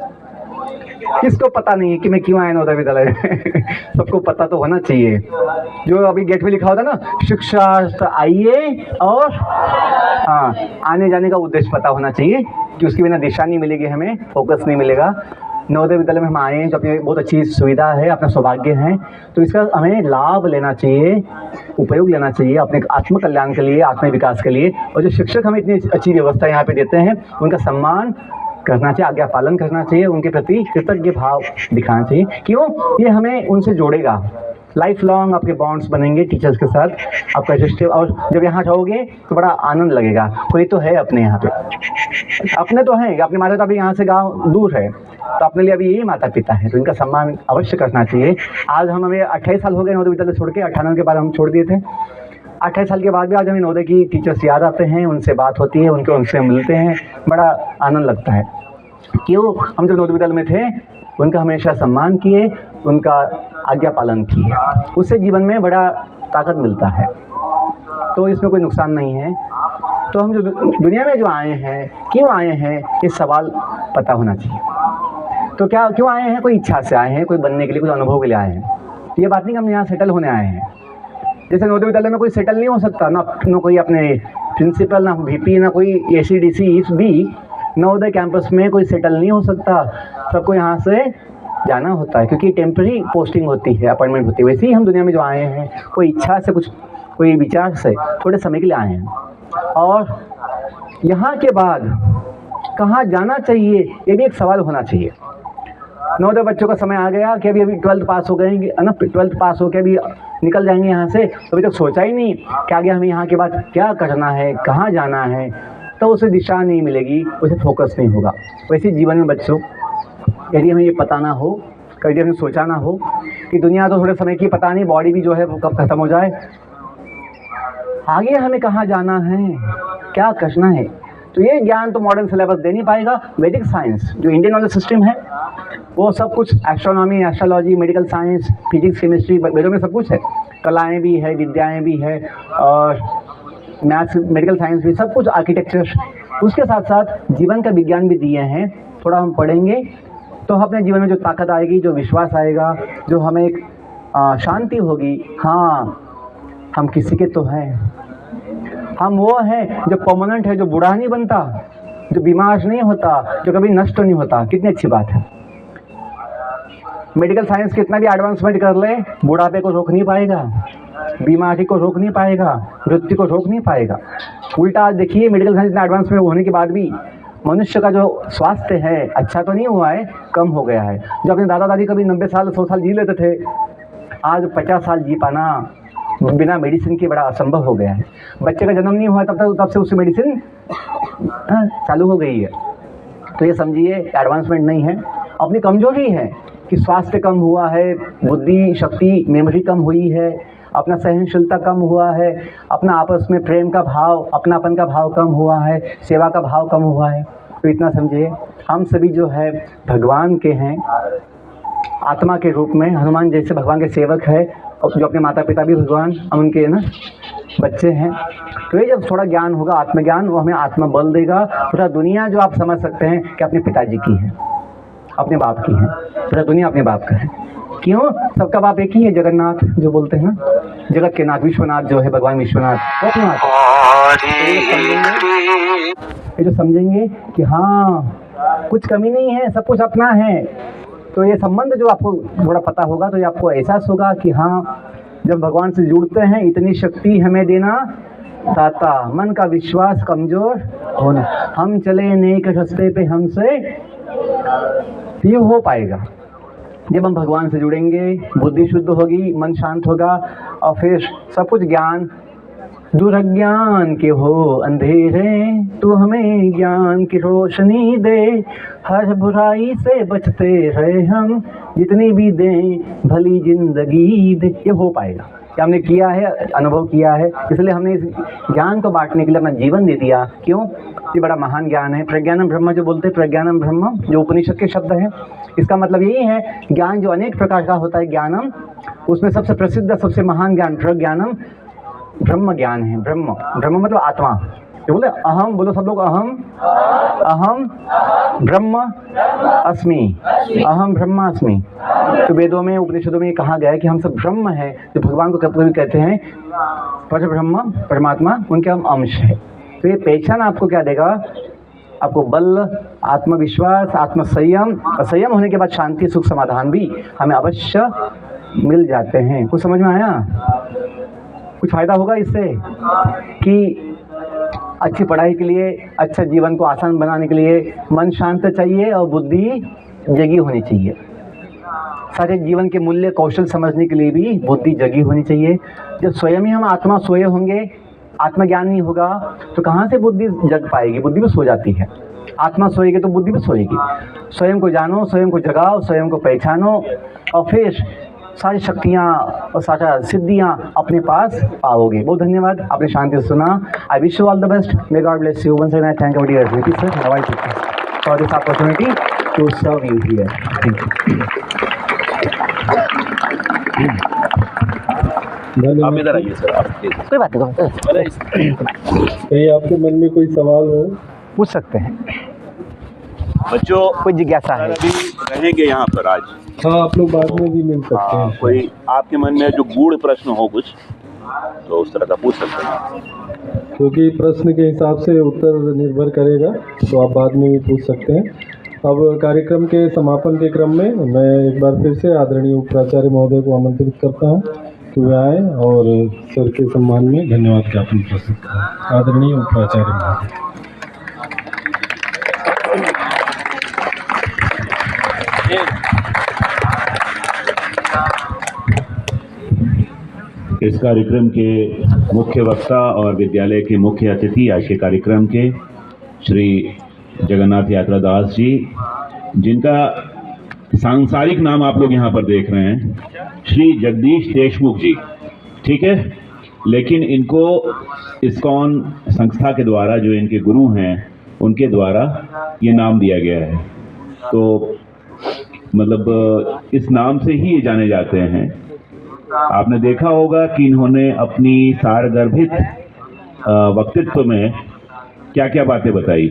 किसको पता नहीं है कि मैं क्यों आया नवोदय विद्यालय में? सबको पता तो होना चाहिए। जो अभी गेट में लिखा होता है ना, शिक्षार्थ आइए, और हाँ, आने जाने का उद्देश्य पता होना चाहिए कि उसके बिना दिशा नहीं मिलेगी, हमें फोकस नहीं मिलेगा। नवोदय विद्यालय में हम आए हैं, जो अपनी बहुत अच्छी सुविधा है, अपना सौभाग्य है, तो इसका हमें लाभ लेना चाहिए, उपयोग लेना चाहिए अपने आत्म कल्याण के लिए, आत्म विकास के लिए। और जो शिक्षक हमें इतनी अच्छी व्यवस्था यहाँ पे देते हैं, उनका सम्मान करना चाहिए, आज्ञा पालन करना चाहिए, उनके प्रति कृतज्ञ भाव दिखाना चाहिए। क्यों? ये हमें उनसे जोड़ेगा, लाइफ लॉन्ग आपके बॉन्ड्स बनेंगे टीचर्स के साथ, आपका रिश्ते। और जब यहाँ रहोगे तो बड़ा आनंद लगेगा, कोई तो है अपने यहाँ पे, अपने तो हैं, अपने माता पिता भी यहाँ से गाँव दूर है, तो अपने लिए अभी यही माता पिता है, तो इनका सम्मान अवश्य करना चाहिए। आज हमें 28 साल हो गए नवोदय विद्यालय छोड़ के, 98 के बाद हम छोड़ दिए थे। 28 साल के बाद भी आज हमें नवोदय की टीचर्स याद आते हैं, उनसे बात होती है, उनसे मिलते हैं, बड़ा आनंद लगता है। क्यों? हम जब नवोदय विद्यालय में थे, उनका हमेशा सम्मान किए, उनका आज्ञा पालन किए, उससे जीवन में बड़ा ताकत मिलता है, तो इसमें कोई नुकसान नहीं है। तो हम जो दुनिया में जो आए हैं, क्यों आए हैं, ये सवाल पता होना चाहिए। तो क्या क्यों आए हैं? कोई इच्छा से आए हैं, कोई बनने के लिए, कुछ अनुभव के लिए आए हैं। ये बात नहीं कि हम यहाँ सेटल होने आए हैं। जैसे नवोदय विद्यालय में कोई सेटल नहीं हो सकता, ना कोई अपने प्रिंसिपल, ना VP, ना कोई ACDC भी नवोदय कैंपस में कोई सेटल नहीं हो सकता। सबको यहाँ से जाना होता है, क्योंकि टेम्पररी पोस्टिंग होती है, अपॉइंटमेंट होती है। वैसे ही हम दुनिया में जो आए हैं, कोई इच्छा से, कुछ कोई विचार से थोड़े समय के लिए आए हैं। और यहाँ के बाद कहाँ जाना चाहिए, ये भी एक सवाल होना चाहिए। नवोदय बच्चों का समय आ गया कि अभी 12th पास हो गए, ना 12th पास हो के अभी निकल जाएंगे यहाँ से, तो अभी तक सोचा ही नहीं कि आगे हमें यहाँ के बाद क्या करना है, कहाँ जाना है, तो उसे दिशा नहीं मिलेगी, उसे फोकस नहीं होगा। वैसे जीवन में बच्चों, यदि हमें ये पता ना हो, कभी हमने सोचा ना हो कि दुनिया तो थोड़े समय की, पता नहीं बॉडी भी जो है वो कब खत्म हो जाए, आगे हमें कहाँ जाना है, क्या करना है, तो ये ज्ञान तो मॉडर्न सिलेबस दे नहीं पाएगा। वैदिक साइंस जो इंडियन नॉलेज सिस्टम है, वो सब कुछ, astronomy, astrology, medical science, physics, chemistry, वेदों में सब कुछ है, कलाएँ भी है, विद्याएँ भी है, और मैथ्स, मेडिकल साइंस भी, सब कुछ, आर्किटेक्चर, उसके साथ साथ जीवन का विज्ञान भी दिए हैं। थोड़ा हम पढ़ेंगे तो अपने जीवन में जो ताकत आएगी, जो विश्वास आएगा, जो हमें एक शांति होगी, हाँ हम किसी के तो हैं, हम वो हैं जो परमानेंट है, जो बूढ़ा नहीं बनता, जो बीमार नहीं होता, जो कभी नष्ट नहीं होता। कितनी अच्छी बात है। मेडिकल साइंस कितना भी एडवांसमेंट कर ले, बुढ़ापे को रोक नहीं पाएगा, बीमारी को रोक नहीं पाएगा, मृत्यु को रोक नहीं पाएगा। उल्टा आज देखिए, मेडिकल साइंस इतना एडवांसमेंट होने के बाद भी मनुष्य का जो स्वास्थ्य है अच्छा तो नहीं हुआ है, कम हो गया है। जो अपने दादा दादी कभी 90 साल 100 साल जी लेते थे, आज 50 साल जी पाना बिना मेडिसिन के बड़ा असंभव हो गया है। बच्चे का जन्म नहीं हुआ तब से उससे मेडिसिन चालू हो गई है। तो ये समझिए एडवांसमेंट नहीं है, अपनी कमजोरी है कि स्वास्थ्य कम हुआ है, बुद्धि शक्ति, मेमोरी कम हुई है, अपना सहनशीलता कम हुआ है, अपना आपस में प्रेम का भाव, अपनापन का भाव कम हुआ है, सेवा का भाव कम हुआ है। तो इतना समझिए, हम सभी जो है भगवान के हैं, आत्मा के रूप में। हनुमान जैसे भगवान के सेवक है, और जो अपने माता पिता भी भगवान, हम उनके ना बच्चे हैं। तो ये जब थोड़ा ज्ञान होगा, आत्मज्ञान, वो हमें आत्मा बल देगा। पूरा दुनिया जो आप समझ सकते हैं कि अपने पिताजी की है, अपने बाप की है, पूरा दुनिया अपने बाप का है। क्यों? सबका बाप एक ही है, जगन्नाथ जो बोलते हैं ना, जगत के नाथ विश्वनाथ जो है, भगवान विश्वनाथ, वो अपने नाथ। ये जो समझेंगे कि हाँ कुछ कमी नहीं है, सब कुछ अपना है, तो ये संबंध जो आपको थोड़ा पता होगा, तो ये आपको एहसास होगा कि हाँ जब भगवान से जुड़ते हैं, इतनी शक्ति हमें देना दाता, मन का विश्वास कमजोर होना, हम चले नेक रास्ते पे हमसे ये हो पाएगा। जब हम भगवान से जुड़ेंगे, बुद्धि शुद्ध होगी, मन शांत होगा, और फिर सब कुछ ज्ञान, दूर अज्ञान के हो अंधेरे, तू हमें ज्ञान की रोशनी दे, हर बुराई से बचते रहे हम, जितनी भी दें भली जिंदगी दे। ये हो पाएगा, ये हमने किया है, अनुभव किया है, इसलिए हमने इस ज्ञान को बांटने के लिए अपना जीवन दे दिया। क्यों? ये बड़ा महान ज्ञान है। प्रज्ञानम ब्रह्म जो बोलते हैं, प्रज्ञानम ब्रह्म जो उपनिषद के शब्द हैं, इसका मतलब यही है, ज्ञान जो अनेक प्रकार का होता है ज्ञानम, उसमें सबसे प्रसिद्ध, सबसे महान ज्ञान प्रज्ञानम ब्रह्म ज्ञान है। ब्रह्म, ब्रह्म मतलब आत्मा। जो बोले अहम, बोलो सब लोग अहम, अहम ब्रह्म अस्मि, अहम ब्रह्म अस्मि। तो वेदों में, उपनिषदों में ये कहा गया है कि हम सब ब्रह्म है, जो भगवान को कभी कहते हैं पर ब्रह्म, परमात्मा, उनके हम अंश है। तो ये पहचान आपको क्या देगा? आपको बल, आत्मविश्वास, आत्मसंयम, और संयम होने के बाद शांति, सुख, समाधान भी हमें अवश्य मिल जाते हैं। कुछ समझ में आया? कुछ फायदा होगा इससे कि अच्छी पढ़ाई के लिए, अच्छा जीवन को आसान बनाने के लिए मन शांत चाहिए और बुद्धि जगी होनी चाहिए। सारे जीवन के मूल्य कौशल समझने के लिए भी बुद्धि जगी होनी चाहिए। जब स्वयं ही हम आत्मा सोए होंगे, आत्मज्ञान नहीं होगा, तो कहाँ से बुद्धि जग पाएगी? बुद्धि भी सो जाती है। आत्मा सोएगी तो बुद्धि भी सोएगी। स्वयं को जानो, स्वयं को जगाओ, स्वयं को पहचानो, और फिर सारी शक्तियाँ और सारा सिद्धियाँ अपने पास पाओगे। बहुत धन्यवाद, आपने शांति से सुना। I wish you all the best. May God bless you. Once again I thank our dear SVP sir for this opportunity to serve you here. आप इधर आइए सर, आप कोई बात नहीं, कहीं आपके मन में कोई सवाल हो पूछ सकते हैं, बच्चों। कोई जिज्ञासा है? अभी रहेंगे यहाँ पर आज। हाँ, आप लोग बाद में भी मिल सकते हैं। कोई आपके मन में जो गूढ़ प्रश्न हो कुछ, तो उस तरह का पूछ सकते हैं, क्योंकि प्रश्न के हिसाब से उत्तर निर्भर करेगा, तो आप बाद में भी पूछ सकते हैं। अब कार्यक्रम के समापन के क्रम में मैं एक बार फिर से आदरणीय उप प्राचार्य महोदय को आमंत्रित करता हूँ कि वे आए और सर के सम्मान में धन्यवाद ज्ञापन प्रस्तुत करें। आदरणीय उप प्राचार्य महोदय। इस कार्यक्रम के मुख्य वक्ता और विद्यालय के मुख्य अतिथि आज के कार्यक्रम के श्री जगन्नाथ यात्रा दास जी, जिनका सांसारिक नाम आप लोग यहाँ पर देख रहे हैं, श्री जगदीश देशमुख जी, ठीक है, लेकिन इनको इस्कॉन संस्था के द्वारा, जो इनके गुरु हैं, उनके द्वारा ये नाम दिया गया है। तो मतलब इस नाम से ही ये जाने जाते हैं। आपने देखा होगा कि इन्होंने अपनी सारगर्भित वक्तृत्व में क्या क्या बातें बताई।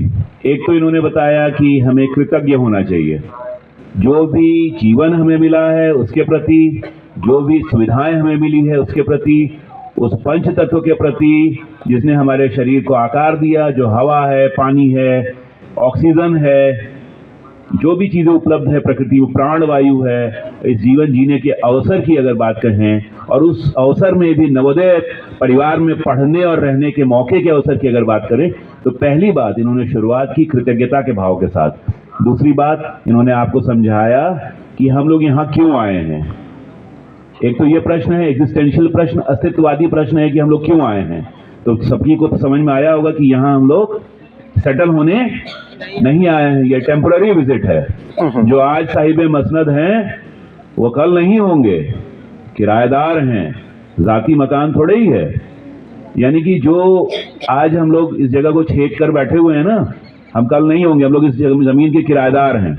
एक तो इन्होंने बताया कि हमें कृतज्ञ होना चाहिए, जो भी जीवन हमें मिला है उसके प्रति, जो भी सुविधाएं हमें मिली है उसके प्रति, उस पंच तत्व के प्रति जिसने हमारे शरीर को आकार दिया, जो हवा है, पानी है, ऑक्सीजन है, जो भी चीज़ें उपलब्ध है प्रकृति में, प्राणवायु है, इस जीवन जीने के अवसर की अगर बात कहें, और उस अवसर में भी नवोदय परिवार में पढ़ने और रहने के मौके के अवसर की अगर बात करें, तो पहली बात इन्होंने शुरुआत की कृतज्ञता के भाव के साथ। दूसरी बात, इन्होंने आपको समझाया कि हम लोग यहाँ क्यों आए हैं। एक तो ये प्रश्न है, एग्जिस्टेंशियल प्रश्न, अस्तित्ववादी प्रश्न है कि हम लोग क्यों आए हैं। तो सभी को तो समझ में आया होगा कि यहाँ हम लोग सेटल होने नहीं आए हैं, ये टेम्पररी विजिट है। जो आज साहिब मसनद हैं वो कल नहीं होंगे, किराएदार हैं, जाती मकान थोड़े ही है। यानी कि जो आज हम लोग इस जगह को छेद कर बैठे हुए हैं ना, हम कल नहीं होंगे, हम लोग इस ज़मीन के किराएदार हैं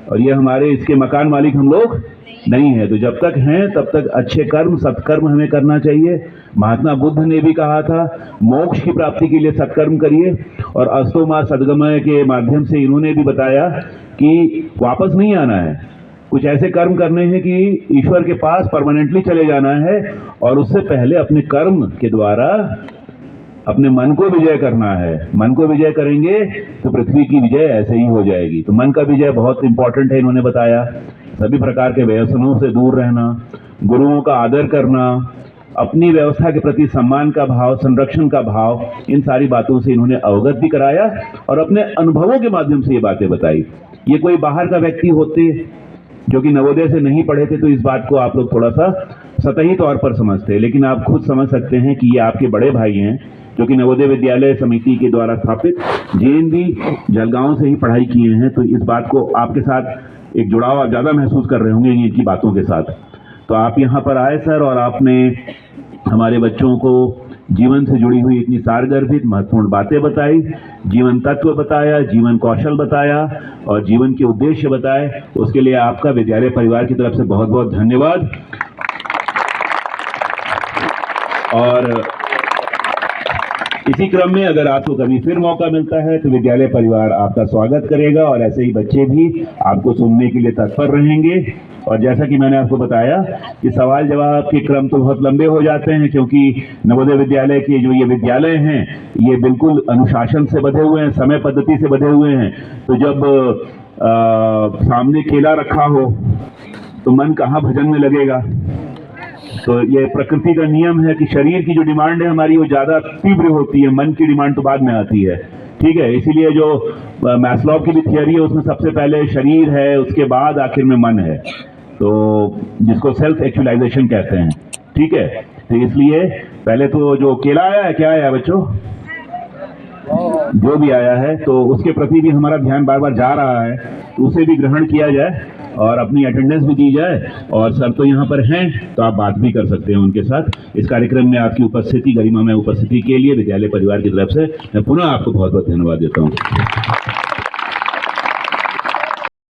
और ये हमारे इसके मकान मालिक हम लोग नहीं है। तो जब तक हैं तब तक अच्छे कर्म, सत्कर्म हमें करना चाहिए। महात्मा बुद्ध ने भी कहा था मोक्ष की प्राप्ति के लिए सत्कर्म करिए, और अस्तो मा सद्गमय के माध्यम से इन्होंने भी बताया कि वापस नहीं आना है, कुछ ऐसे कर्म करने हैं कि ईश्वर के पास परमानेंटली चले जाना है, और उससे पहले अपने कर्म के द्वारा अपने मन को विजय करना है। मन को विजय करेंगे तो पृथ्वी की विजय ऐसे ही हो जाएगी। तो मन का विजय बहुत इंपॉर्टेंट है, इन्होंने बताया। सभी प्रकार के व्यसनों से दूर रहना, गुरुओं का आदर करना, अपनी व्यवस्था के प्रति सम्मान का भाव, संरक्षण का भाव, इन सारी बातों से इन्होंने अवगत भी कराया और अपने अनुभवों के माध्यम से ये बातें बताई। ये कोई बाहर का व्यक्ति होते जो कि नवोदय से नहीं पढ़े थे तो इस बात को आप लोग थोड़ा सा सतही तौर पर समझते, लेकिन आप खुद समझ सकते हैं कि ये आपके बड़े भाई हैं जो कि नवोदय विद्यालय समिति के द्वारा स्थापित जेएनवी जलगांव से ही पढ़ाई किए हैं। तो इस बात को आपके साथ एक जुड़ाव आप ज़्यादा महसूस कर रहे होंगे इनकी बातों के साथ। तो आप यहाँ पर आए सर, और आपने हमारे बच्चों को जीवन से जुड़ी हुई इतनी सारगर्भित महत्वपूर्ण बातें बताई, जीवन तत्व बताया, जीवन कौशल बताया और जीवन के उद्देश्य बताए। उसके लिए आपका विद्यालय परिवार की तरफ से बहुत बहुत धन्यवाद। और इसी क्रम में अगर आपको कभी फिर मौका मिलता है तो विद्यालय परिवार आपका स्वागत करेगा, और ऐसे ही बच्चे भी आपको सुनने के लिए तत्पर रहेंगे। और जैसा कि मैंने आपको बताया कि सवाल जवाब के क्रम तो बहुत लंबे हो जाते हैं, क्योंकि नवोदय विद्यालय के जो ये विद्यालय हैं ये बिल्कुल अनुशासन से बधे हुए हैं, समय पद्धति से बधे हुए हैं। तो जब सामने केला रखा हो तो मन कहाँ भजन में लगेगा। तो ये प्रकृति का नियम है कि शरीर की जो डिमांड है हमारी वो ज़्यादा तीव्र होती है, मन की डिमांड तो बाद में आती है। ठीक है, इसीलिए जो मैस्लो की भी थियरी है उसमें सबसे पहले शरीर है, उसके बाद आखिर में मन है, तो जिसको सेल्फ एक्चुअलाइजेशन कहते हैं। ठीक है, तो इसलिए पहले तो जो केला आया है, क्या आया है बच्चों, जो भी आया है, तो उसके प्रति भी हमारा ध्यान बार बार जा रहा है, तो उसे भी ग्रहण किया जाए और अपनी अटेंडेंस भी दी जाए। और सर तो यहाँ पर हैं तो आप बात भी कर सकते हैं उनके साथ। इस कार्यक्रम में आपकी उपस्थिति, गरिमामय उपस्थिति के लिए विद्यालय परिवार की तरफ से मैं पुनः आपको बहुत बहुत धन्यवाद देता हूँ।